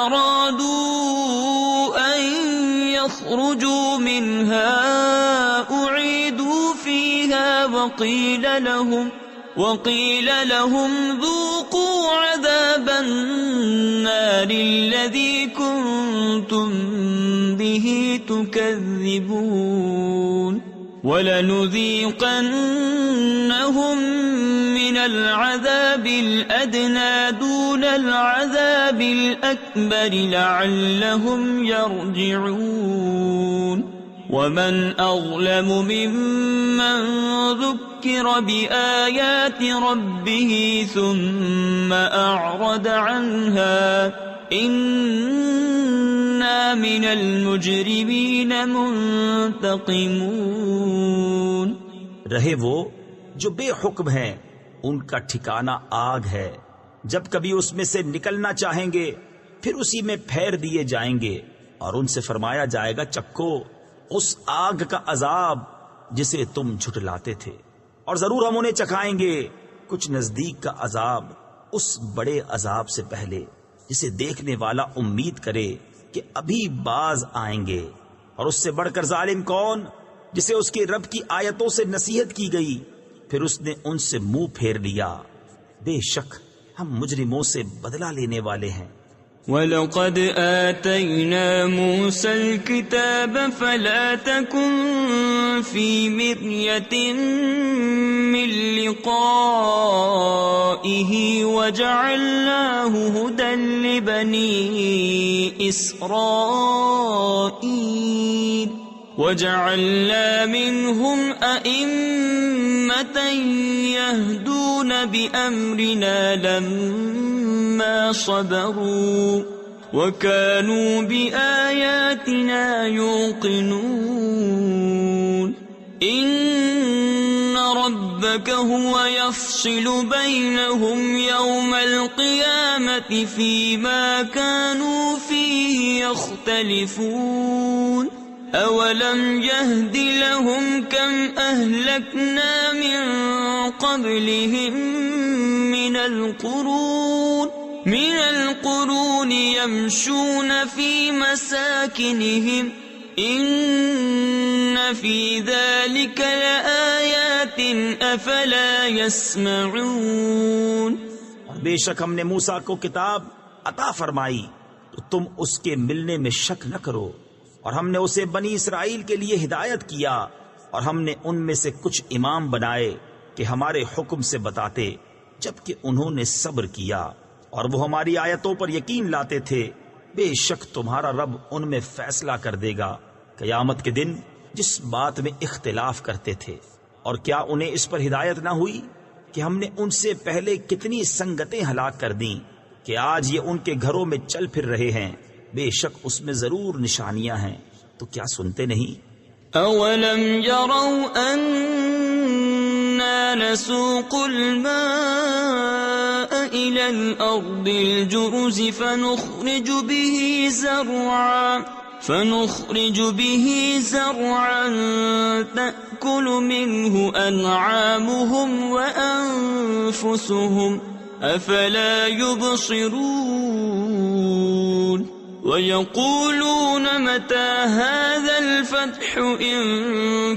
أَرَادُوا أَن يَخْرُجُوا مِنْهَا أُعِيدُوا فِيهَا وقيل لهم ذوقوا عذاب النار الذي كنتم به تكذبون. ولنذيقنهم من العذاب الأدنى دون العذاب الأكبر لعلهم يرجعون. ومن أظلم ممن ذكر بآيات ربه ثم أعرض عنها إنا إنا من المجرمين منتقمون. رہے وہ جو بے حکم ہیں، ان کا ٹھکانہ آگ ہے. جب کبھی اس میں سے نکلنا چاہیں گے پھر اسی میں پھیر دیے جائیں گے، اور ان سے فرمایا جائے گا چکھو اس آگ کا عذاب جسے تم جھٹلاتے تھے، اور ضرور ہم انہیں چکھائیں گے کچھ نزدیک کا عذاب، اس بڑے عذاب سے پہلے جسے دیکھنے والا امید کرے کہ ابھی باز آئیں گے. اور اس سے بڑھ کر ظالم کون جسے اس کے رب کی آیتوں سے نصیحت کی گئی پھر اس نے ان سے منہ پھیر لیا. بے شک ہم مجرموں سے بدلہ لینے والے ہیں. وَلَقَدْ آتَيْنَا مُوسَى الْكِتَابَ فَلَا تَكُنْ فِي مِرْيَةٍ مِّن لِقَائِهِ وَجَعَلْنَاهُ هُدًى لِبَنِي إِسْرَائِيلَ وَجَعَلْنَا مِنْهُمْ أَئِمَّةً يَهْدُونَ بِأَمْرِنَا لَمَّا صَبَرُوا وَكَانُوا بِآيَاتِنَا يُوقِنُونَ. إِنَّ رَبَّكَ هُوَ يَفْصِلُ بَيْنَهُمْ يَوْمَ الْقِيَامَةِ فِيمَا كَانُوا فِيهِ يَخْتَلِفُونَ. أَوَلَمْ يَهْدِ لَهُمْ كَمْ أَهْلَكْنَا مِنْ قَبْلِهِمْ من القرون يمشون في مساكنهم إن في ذلك لآيات أفلا يسمعون. اور بے شک ہم نے موسیٰ کو کتاب عطا فرمائی تو تم اس کے ملنے میں شک نہ کرو، اور ہم نے اسے بنی اسرائیل کے لیے ہدایت کیا، اور ہم نے ان میں سے کچھ امام بنائے کہ ہمارے حکم سے بتاتے، جبکہ انہوں نے صبر کیا اور وہ ہماری آیتوں پر یقین لاتے تھے. بے شک تمہارا رب ان میں فیصلہ کر دے گا قیامت کے دن جس بات میں اختلاف کرتے تھے. اور کیا انہیں اس پر ہدایت نہ ہوئی کہ ہم نے ان سے پہلے کتنی سنگتیں ہلاک کر دیں کہ آج یہ ان کے گھروں میں چل پھر رہے ہیں. بے شک اس میں ضرور نشانیاں ہیں، تو کیا سنتے نہیں؟ اولم يروا اننا نسوق الماء الى الارض الجرز فنخرج به زرعا تأكل منه انعامهم وانفسهم افلا يبصرون. وَيَقُولُونَ مَتَى هَذَا الْفَتْحُ إِن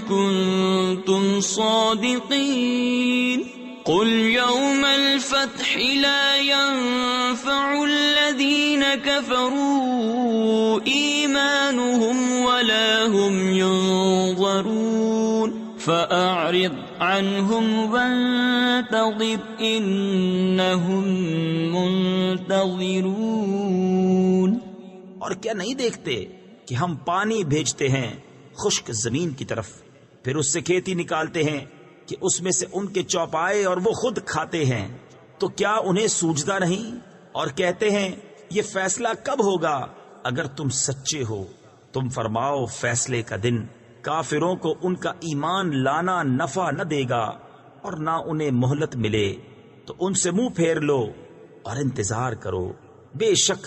كُنتُمْ صَادِقِينَ. قُلْ يَوْمَ الْفَتْحِ لَا يَنفَعُ الَّذِينَ كَفَرُوا إِيمَانُهُمْ وَلَا هُمْ يُنظَرُونَ. فَأَعْرِضْ عَنْهُمْ وَانتَظِرْ إِنَّهُمْ مُنتَظِرُونَ. اور کیا نہیں دیکھتے کہ ہم پانی بھیجتے ہیں خشک زمین کی طرف، پھر اس سے کھیتی نکالتے ہیں کہ اس میں سے ان کے چوپائے اور وہ خود کھاتے ہیں، تو کیا انہیں سوجتا نہیں؟ اور کہتے ہیں یہ فیصلہ کب ہوگا اگر تم سچے ہو. تم فرماؤ فیصلے کا دن کافروں کو ان کا ایمان لانا نفع نہ دے گا اور نہ انہیں مہلت ملے، تو ان سے منہ پھیر لو اور انتظار کرو، بے شک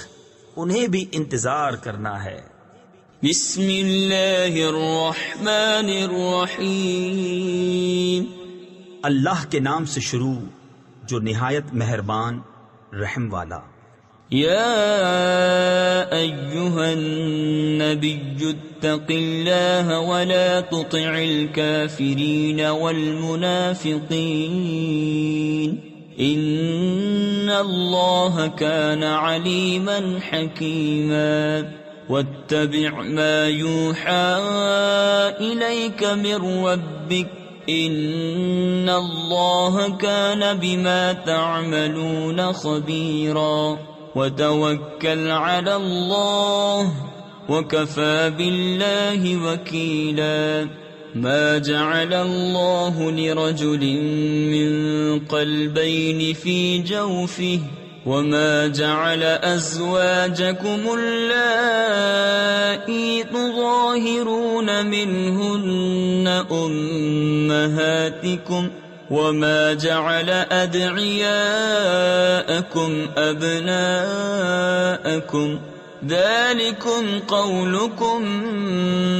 انہیں بھی انتظار کرنا ہے. بسم اللہ الرحمن الرحیم. اللہ کے نام سے شروع جو نہایت مہربان رحم والا. یا ایہا النبی اتق اللہ ولا تطع الكافرین والمنافقین ان اللہ کان علیما حکیما. واتبع ما یوحى الیک من ربک ان اللہ کان بما تعملون خبیرا. وتوکل علی اللہ وکفى باللہ وکیلا. ما جعل اللہ لرجل من قلبین فی جوفه وما جعل أزواجكم اللائي تظاهرون منهن أمهاتكم وما جعل أدعياءكم أبناءكم ذلكم قولكم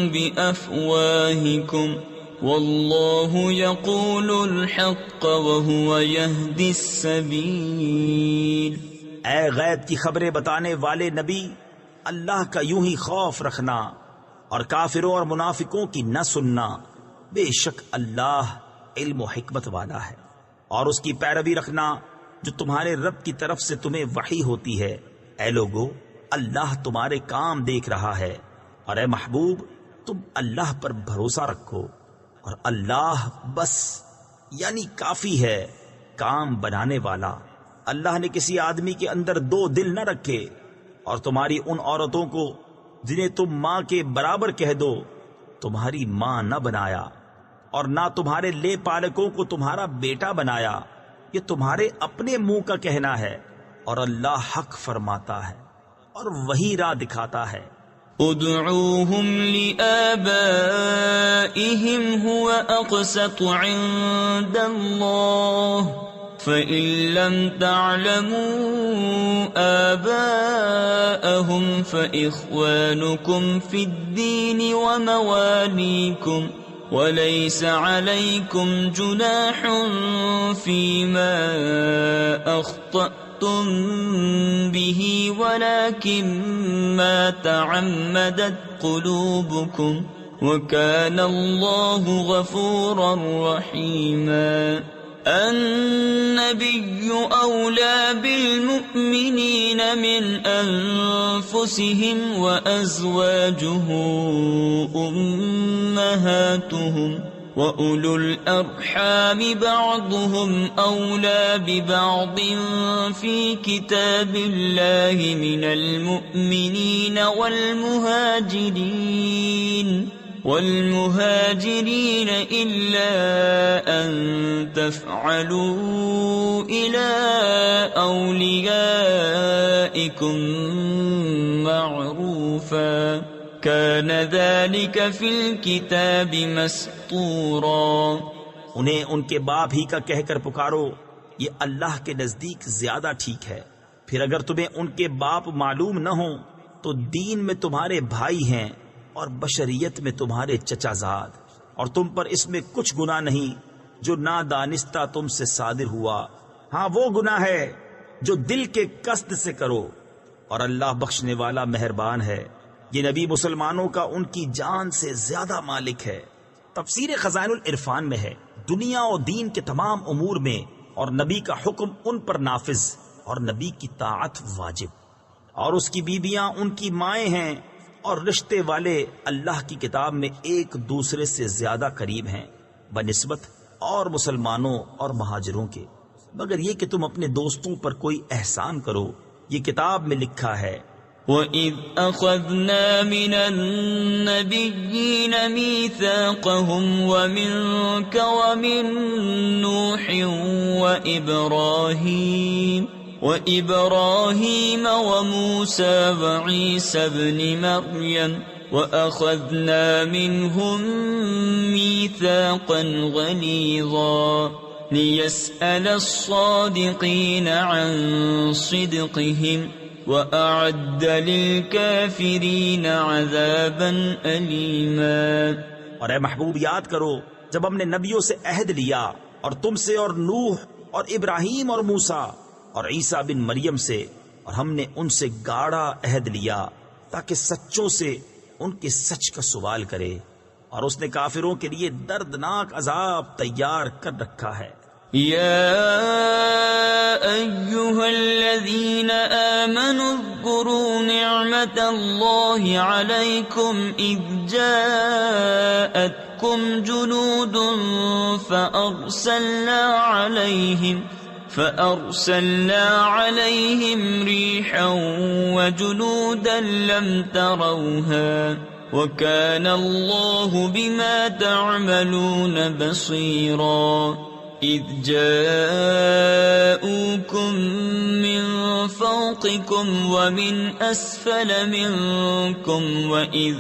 بأفواهكم واللہ یقول الحق وہو یہدی السبیل۔ اے غیب کی خبریں بتانے والے نبی، اللہ کا یوں ہی خوف رکھنا اور کافروں اور منافقوں کی نہ سننا، بے شک اللہ علم و حکمت والا ہے، اور اس کی پیروی رکھنا جو تمہارے رب کی طرف سے تمہیں وحی ہوتی ہے۔ اے لوگو، اللہ تمہارے کام دیکھ رہا ہے، اور اے محبوب تم اللہ پر بھروسہ رکھو، اور اللہ بس یعنی کافی ہے کام بنانے والا۔ اللہ نے کسی آدمی کے اندر دو دل نہ رکھے، اور تمہاری ان عورتوں کو جنہیں تم ماں کے برابر کہہ دو تمہاری ماں نہ بنایا، اور نہ تمہارے لے پالکوں کو تمہارا بیٹا بنایا۔ یہ تمہارے اپنے منہ کا کہنا ہے، اور اللہ حق فرماتا ہے اور وہی راہ دکھاتا ہے۔ ادعوهم لآبائهم هو أقسط عند الله فإن لم تعلموا آباءهم فإخوانكم في الدين ومواليكم وليس عليكم جناح فيما أخطأتم به ولكن ما تعمدت قلوبكم وكان الله غفورا رحيما۔ النبي أولى بالمؤمنين من أنفسهم وأزواجه أمهاتهم وَأُولُو الْأَرْحَامِ بَعْضُهُمْ أَوْلَى بِبَعْضٍ فِي كِتَابِ اللَّهِ مِنَ الْمُؤْمِنِينَ وَالْمُهَاجِرِينَ إِلَّا أَن تَفْعَلُوا إِلَى أَوْلِيَائِكُمْ مَعْرُوفًا كَانَ ذَلِكَ فِي الْكِتَابِ مَسْطُورًا۔ انہیں ان کے باپ ہی کا کہہ کر پکارو، یہ اللہ کے نزدیک زیادہ ٹھیک ہے۔ پھر اگر تمہیں ان کے باپ معلوم نہ ہوں تو دین میں تمہارے بھائی ہیں اور بشریت میں تمہارے چچا زاد، اور تم پر اس میں کچھ گناہ نہیں جو نادانستہ تم سے صادر ہوا، ہاں وہ گناہ ہے جو دل کے قصد سے کرو، اور اللہ بخشنے والا مہربان ہے۔ یہ نبی مسلمانوں کا ان کی جان سے زیادہ مالک ہے۔ تفسیر خزائن العرفان میں ہے، دنیا و دین کے تمام امور میں اور نبی کا حکم ان پر نافذ اور نبی کی طاعت واجب، اور اس کی بیویاں ان کی مائیں ہیں، اور رشتے والے اللہ کی کتاب میں ایک دوسرے سے زیادہ قریب ہیں بنسبت اور مسلمانوں اور مہاجروں کے، مگر یہ کہ تم اپنے دوستوں پر کوئی احسان کرو، یہ کتاب میں لکھا ہے۔ وَإِذْ أَخَذْنَا مِنَ النَّبِيِّينَ مِيثَاقَهُمْ وَمِنْكَ وَمِنْ نُوحٍ وَإِبْرَاهِيمَ وَمُوسَى وَعِيسَى ابْنِ مَرْيَمَ وَأَخَذْنَا مِنْهُمْ مِيثَاقًا غَلِيظًا لِيَسْأَلَ الصَّادِقِينَ عَنْ صِدْقِهِمْ وَأَعَدَّ لِلْكَافِرِينَ عَذَابًا أَلِيمًا۔ اور اے محبوب یاد کرو جب ہم نے نبیوں سے عہد لیا، اور تم سے اور نوح اور ابراہیم اور موسیٰ اور عیسیٰ بن مریم سے، اور ہم نے ان سے گاڑا عہد لیا تاکہ سچوں سے ان کے سچ کا سوال کرے، اور اس نے کافروں کے لیے دردناک عذاب تیار کر رکھا ہے۔ يا أيها الذين آمنوا اذكروا نعمة الله عليكم إذ جاءتكم جنود فأرسلنا عليهم ريحا وجنودا لم تروها وكان الله بما تعملون بصيرا۔ إذ جاءوكم من فوقكم ومن أسفل منكم وإذ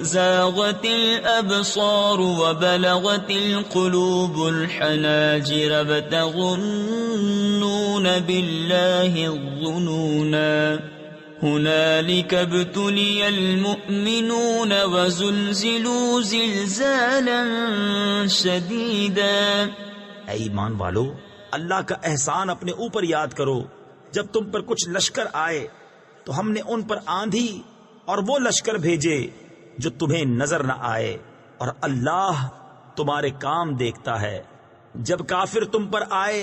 زاغت الأبصار وبلغت القلوب الحناجر وتظنون بالله الظنونا هنالك ابتلي المؤمنون وزلزلوا زلزالا شديدا۔ اے ایمان والو، اللہ کا احسان اپنے اوپر یاد کرو۔ جب تم پر کچھ لشکر آئے تو ہم نے ان پر آندھی اور وہ لشکر بھیجے جو تمہیں نظر نہ آئے، اور اللہ تمہارے کام دیکھتا ہے۔ جب کافر تم پر آئے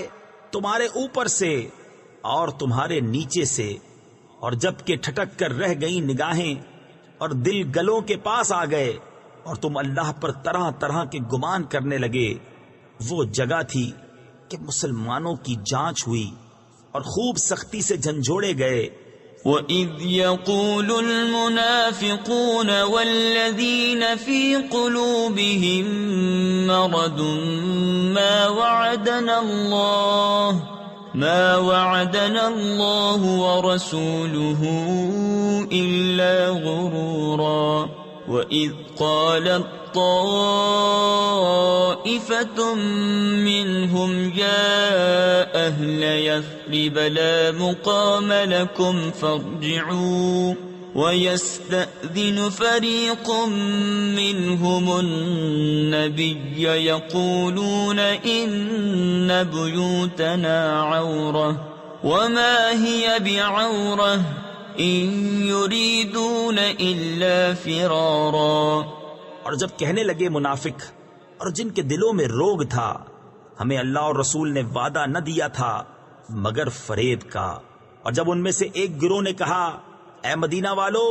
تمہارے اوپر سے اور تمہارے نیچے سے، اور جب کہ ٹھٹک کر رہ گئیں نگاہیں اور دل گلوں کے پاس آ گئے، اور تم اللہ پر طرح طرح کے گمان کرنے لگے، وہ جگہ تھی کہ مسلمانوں کی جانچ ہوئی اور خوب سختی سے جھنجھوڑے گئے۔ وَإِذْ يَقُولُ الْمُنَافِقُونَ وَالَّذِينَ فِي قُلُوبِهِم مَّرَضٌ ما وعدنا الله ورسوله إلا غرورا۔ وَإِذْ قَالَتْ طَائِفَةٌ مِّنْهُمْ يَا أَهْلَ يَثْرِبَ لَا مُقَامَ لَكُمْ فَارْجِعُوا، وَيَسْتَأْذِنُ فَرِيقٌ مِّنْهُمُ النَّبِيَّ يَقُولُونَ إِنَّ بُيُوتَنَا عَوْرَةٌ وَمَا هِيَ بِعَوْرَةٍ إِن يُرِيدُونَ إِلَّا فِرَارًا۔ اور جب کہنے لگے منافق اور جن کے دلوں میں روگ تھا، ہمیں اللہ اور رسول نے وعدہ نہ دیا تھا مگر فریب کا، اور جب ان میں سے ایک گروہ نے کہا اے مدینہ والو،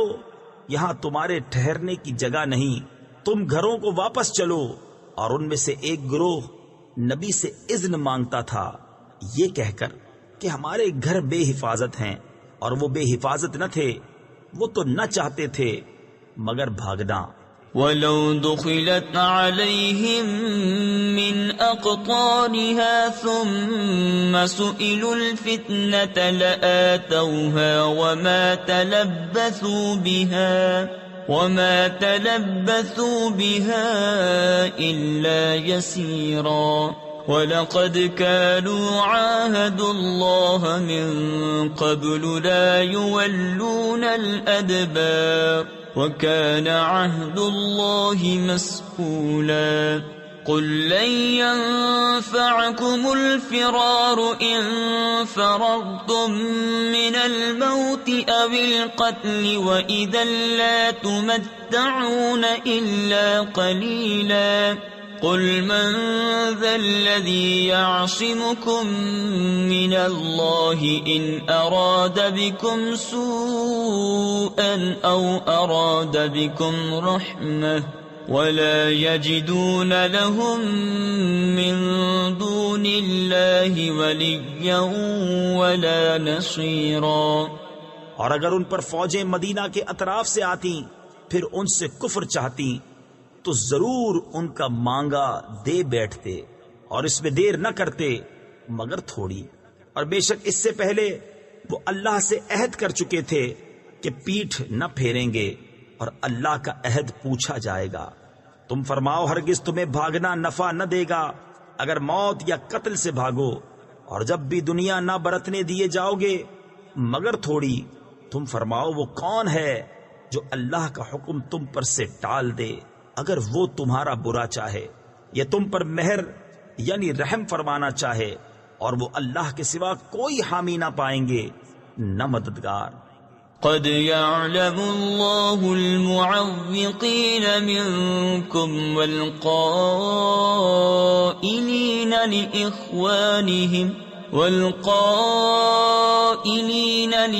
یہاں تمہارے ٹھہرنے کی جگہ نہیں، تم گھروں کو واپس چلو، اور ان میں سے ایک گروہ نبی سے اذن مانگتا تھا یہ کہہ کر کہ ہمارے گھر بے حفاظت ہیں، اور وہ بے حفاظت نہ تھے، وہ تو نہ چاہتے تھے مگر بھاگنا۔ وَلَوْ دُخِلَتْ عَلَيْهِمْ مِنْ أَقْطَارِهَا ثُمَّ سُئِلُوا الْفِتْنَةَ لَآتَوْهَا وَمَا تَلَبَّثُوا بِهَا إِلَّا يَسِيرًا۔ وَلَقَدْ كَانُوا عَاهَدُوا اللَّهَ مِنْ قَبْلُ لَا يُوَلُّونَ الْأَدْبَارَ وَكَانَ عَهْدُ اللَّهِ مَسْئُولًا۔ قُل لَّن يَنفَعَكُمُ الْفِرَارُ إِن فَرَرْتُم مِّنَ الْمَوْتِ أَوِ الْقَتْلِ وَإِذًا لَّا تُمَتَّعُونَ إِلَّا قَلِيلًا۔ قُلْ مَن ذَا الَّذِي يَعْصِمُكُم مِّنَ اللَّهِ إِنْ أَرَادَ بِكُمْ سُوءًا أَوْ أَرَادَ بِكُمْ رَحْمَةً وَلَا يَجِدُونَ لَهُم مِّن دُونِ اللَّهِ وَلِيًّا وَلَا نَصِيرًا۔ اور اگر ان پر فوجیں مدینہ کے اطراف سے آتی پھر ان سے کفر چاہتی تو ضرور ان کا مانگا دے بیٹھتے، اور اس میں دیر نہ کرتے مگر تھوڑی، اور بے شک اس سے پہلے وہ اللہ سے عہد کر چکے تھے کہ پیٹھ نہ پھیریں گے، اور اللہ کا عہد پوچھا جائے گا۔ تم فرماؤ ہرگز تمہیں بھاگنا نفع نہ دے گا اگر موت یا قتل سے بھاگو، اور جب بھی دنیا نہ برتنے دیے جاؤ گے مگر تھوڑی۔ تم فرماؤ وہ کون ہے جو اللہ کا حکم تم پر سے ٹال دے اگر وہ تمہارا برا چاہے، یا تم پر مہر یعنی رحم فرمانا چاہے، اور وہ اللہ کے سوا کوئی حامی نہ پائیں گے نہ مددگار۔ قد يعلم الله المعوقين منكم والقائلين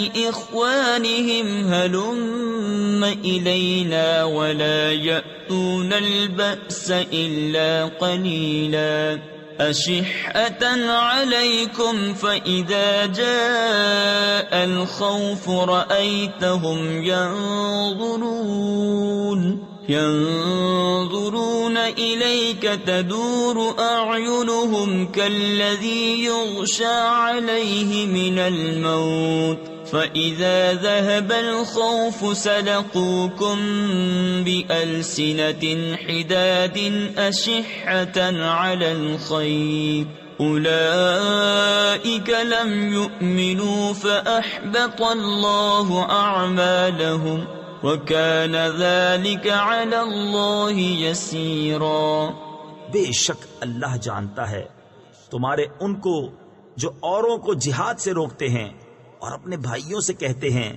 لإخوانهم هلم إلينا ولا يأتون البأس إلا قليلا أشحة عليكم فإذا جاء الخوف رأيتهم ينظرون ينظرون إليك تدور أعينهم كالذي يغشى عليه من الموت فإذا ذهب الخوف سلقوكم بألسنة حداد أشحة على الخير أولئك لم يؤمنوا فأحبط الله أعمالهم وَكَانَ ذَلِكَ عَلَى اللَّهِ يَسِيرًا۔ بے شک اللہ جانتا ہے تمہارے ان کو جو اوروں کو جہاد سے روکتے ہیں اور اپنے بھائیوں سے کہتے ہیں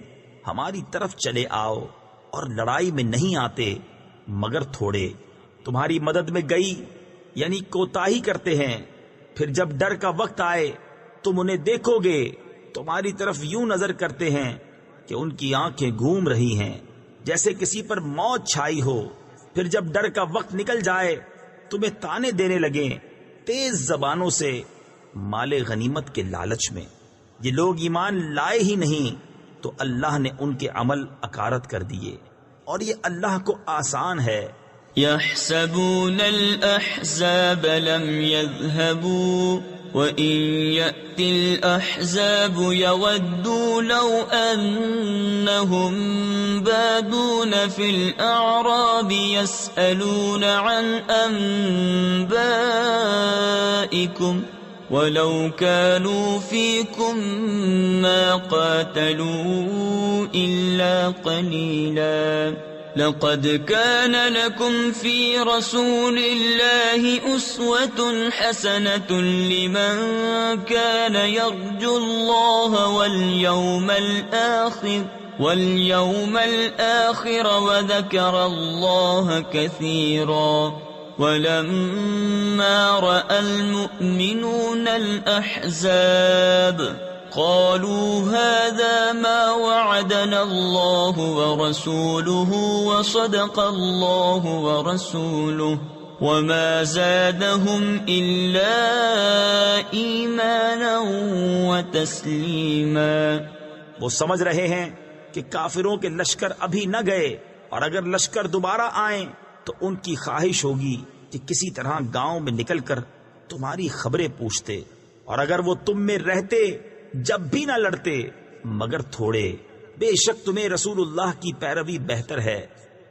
ہماری طرف چلے آؤ، اور لڑائی میں نہیں آتے مگر تھوڑے، تمہاری مدد میں گئی یعنی کوتاہی کرتے ہیں، پھر جب ڈر کا وقت آئے تم انہیں دیکھو گے تمہاری طرف یوں نظر کرتے ہیں کہ ان کی آنکھیں گھوم رہی ہیں جیسے کسی پر موت چھائی ہو، پھر جب ڈر کا وقت نکل جائے تمہیں تانے دینے لگیں تیز زبانوں سے مال غنیمت کے لالچ میں۔ یہ لوگ ایمان لائے ہی نہیں تو اللہ نے ان کے عمل اکارت کر دیے، اور یہ اللہ کو آسان ہے۔ يحسبون الأحزاب لم يذهبوا وإن يأتي الأحزاب يودوا لو أنهم بادون في الأعراب يسألون عن أنبائكم ولو كانوا فيكم ما قاتلوا إلا قليلا لقد كان لكم في رسول الله أسوة حسنة لمن كان يرجو الله واليوم الآخر وذكر الله كثيرا ولما رأى المؤمنون الأحزاب قالوا هذا ما وعدنا الله ورسوله وصدق الله ورسوله وما زادهم إلا إيمانا وتسليما۔ وہ سمجھ رہے ہیں کہ کافروں کے لشکر ابھی نہ گئے، اور اگر لشکر دوبارہ آئیں تو ان کی خواہش ہوگی کہ کسی طرح گاؤں میں نکل کر تمہاری خبریں پوچھتے، اور اگر وہ تم میں رہتے جب بھی نہ لڑتے مگر تھوڑے۔ بے شک تمہیں رسول اللہ کی پیروی بہتر ہے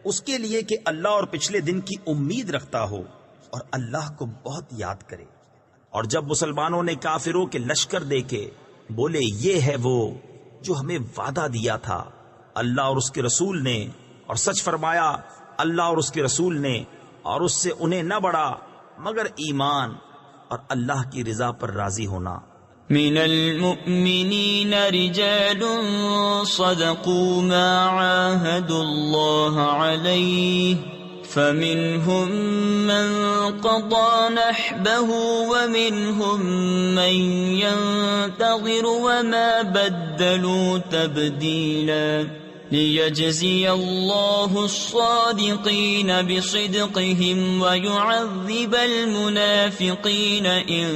اس کے لیے کہ اللہ اور پچھلے دن کی امید رکھتا ہو اور اللہ کو بہت یاد کرے۔ اور جب مسلمانوں نے کافروں کے لشکر دیکھے بولے یہ ہے وہ جو ہمیں وعدہ دیا تھا اللہ اور اس کے رسول نے، اور سچ فرمایا اللہ اور اس کے رسول نے، اور اس سے انہیں نہ بڑھا مگر ایمان اور اللہ کی رضا پر راضی ہونا۔ من المؤمنين رجال صدقوا ما عاهدوا الله عليه فمنهم من قضى نحبه ومنهم من ينتظر وما بدلوا تبديلا ليجزي الله الصادقين بصدقهم ويعذب المنافقين إن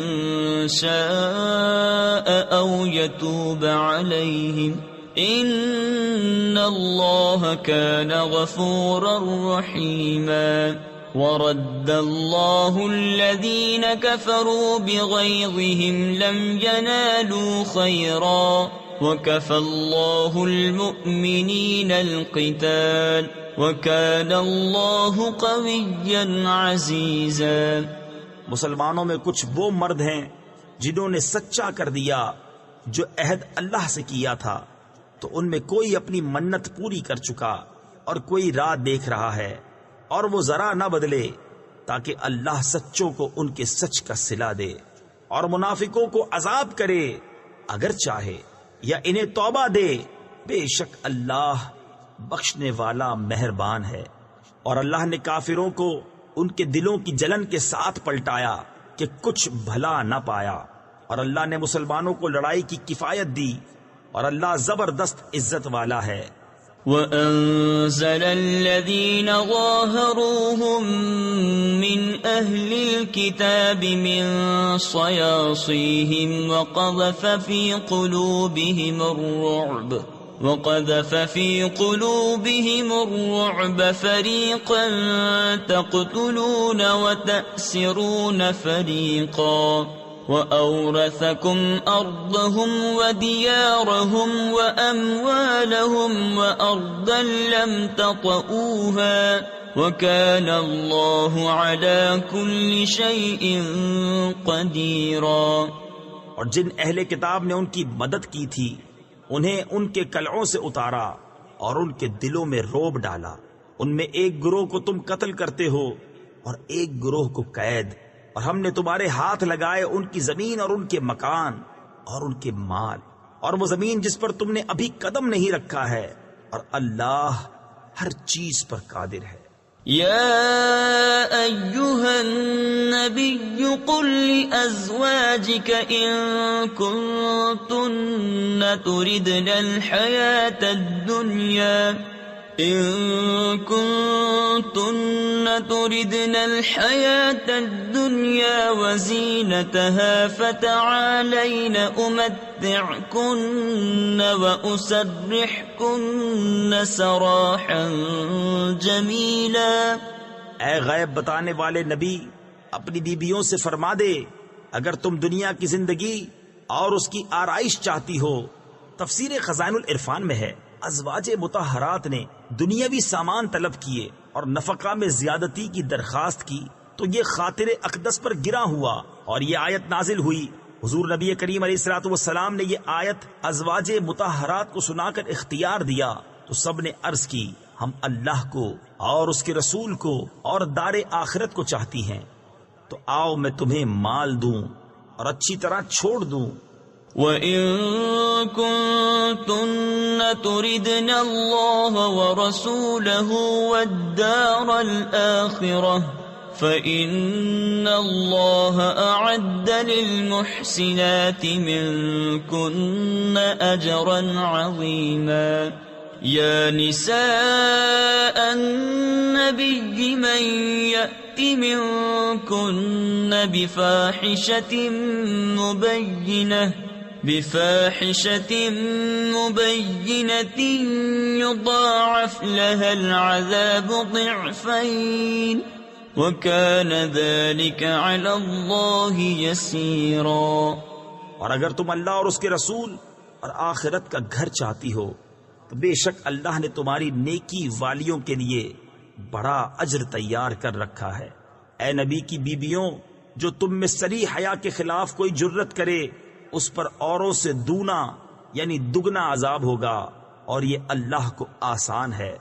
شاء أو يتوب عليهم إن الله كان غفورا رحيما۔ ورد الله الذين كفروا بغيظهم لم ينالوا خيرا وَكَفَى اللَّهُ الْمُؤْمِنِينَ الْقِتَالَ وَكَانَ اللَّهُ قَوِيًّا عَزِيزًا۔ مسلمانوں میں کچھ وہ مرد ہیں جنہوں نے سچا کر دیا جو عہد اللہ سے کیا تھا، تو ان میں کوئی اپنی منت پوری کر چکا اور کوئی راہ دیکھ رہا ہے، اور وہ ذرا نہ بدلے تاکہ اللہ سچوں کو ان کے سچ کا صلہ دے اور منافقوں کو عذاب کرے اگر چاہے، یا انہیں توبہ دے۔ بے شک اللہ بخشنے والا مہربان ہے۔ اور اللہ نے کافروں کو ان کے دلوں کی جلن کے ساتھ پلٹایا کہ کچھ بھلا نہ پایا، اور اللہ نے مسلمانوں کو لڑائی کی کفایت دی، اور اللہ زبردست عزت والا ہے۔ وَأَنزَلَ الَّذِينَ ظَاهَرُوهُم مِّنْ أَهْلِ الْكِتَابِ مِنْ صَيَاصِيهِمْ وَقَذَفَ فِي قُلُوبِهِمُ الرُّعْبَ وقذف في قلوبهم الرعب فريقا تقتلون وتأسرون فريقا وأورثكم أرضهم وديارهم وأموالهم وأرضا لم تطئوها وَكَانَ اللَّهُ عَلَى كُلِّ شَيْءٍ قَدِيرًا۔ اور جن اہل کتاب نے ان کی مدد کی تھی انہیں ان کے قلعوں سے اتارا اور ان کے دلوں میں رعب ڈالا، ان میں ایک گروہ کو تم قتل کرتے ہو اور ایک گروہ کو قید، اور ہم نے تمہارے ہاتھ لگائے ان کی زمین اور ان کے مکان اور ان کے مال، اور وہ زمین جس پر تم نے ابھی قدم نہیں رکھا ہے، اور اللہ ہر چیز پر قادر ہے۔ يا أيها النبي قل لأزواجك إن كنتن تردن الحياة الدنيا وزينتها فتعالين أمتعكن وأسرحكن سراحا جميلا۔ اے غیب بتانے والے نبی، اپنی بیویوں سے فرما دے اگر تم دنیا کی زندگی اور اس کی آرائش چاہتی ہو۔ تفسیر خزائن العرفان میں ہے ازواج مطہرات نے دنیاوی سامان طلب کیے اور نفقہ میں زیادتی کی درخواست کی تو یہ خاطر اقدس پر گرا ہوا اور یہ آیت نازل ہوئی۔ حضور نبی کریم علیہ الصلوۃ والسلام نے یہ آیت ازواج مطہرات کو سنا کر اختیار دیا تو سب نے عرض کی ہم اللہ کو اور اس کے رسول کو اور دار آخرت کو چاہتی ہیں، تو آؤ میں تمہیں مال دوں اور اچھی طرح چھوڑ دوں۔ وَإِن كُنتُنَّ تُرِدْنَ اللَّهَ وَرَسُولَهُ وَالدَّارَ الْآخِرَةَ فَإِنَّ اللَّهَ أَعَدَّ لِلْمُحْسِنَاتِ مِنكُنَّ أَجْرًا عَظِيمًا۔ يَا نِسَاءَ النَّبِيِّ مَن يَأْتِ مِنكُنَّ بِفَاحِشَةٍ مُبَيِّنَةٍ يُضَاعَفْ لَهَا الْعَذَابُ ضِعْفَيْنِ وَكَانَ ذَلِكَ عَلَى اللَّهِ يَسِيرًا۔ اور اگر تم اللہ اور اس کے رسول اور آخرت کا گھر چاہتی ہو تو بے شک اللہ نے تمہاری نیکی والیوں کے لیے بڑا اجر تیار کر رکھا ہے۔ اے نبی کی بیویوں، جو تم میں صریح حیا کے خلاف کوئی جرت کرے اس پر اوروں سے دونا یعنی دگنا عذاب ہوگا، اور یہ اللہ کو آسان ہے۔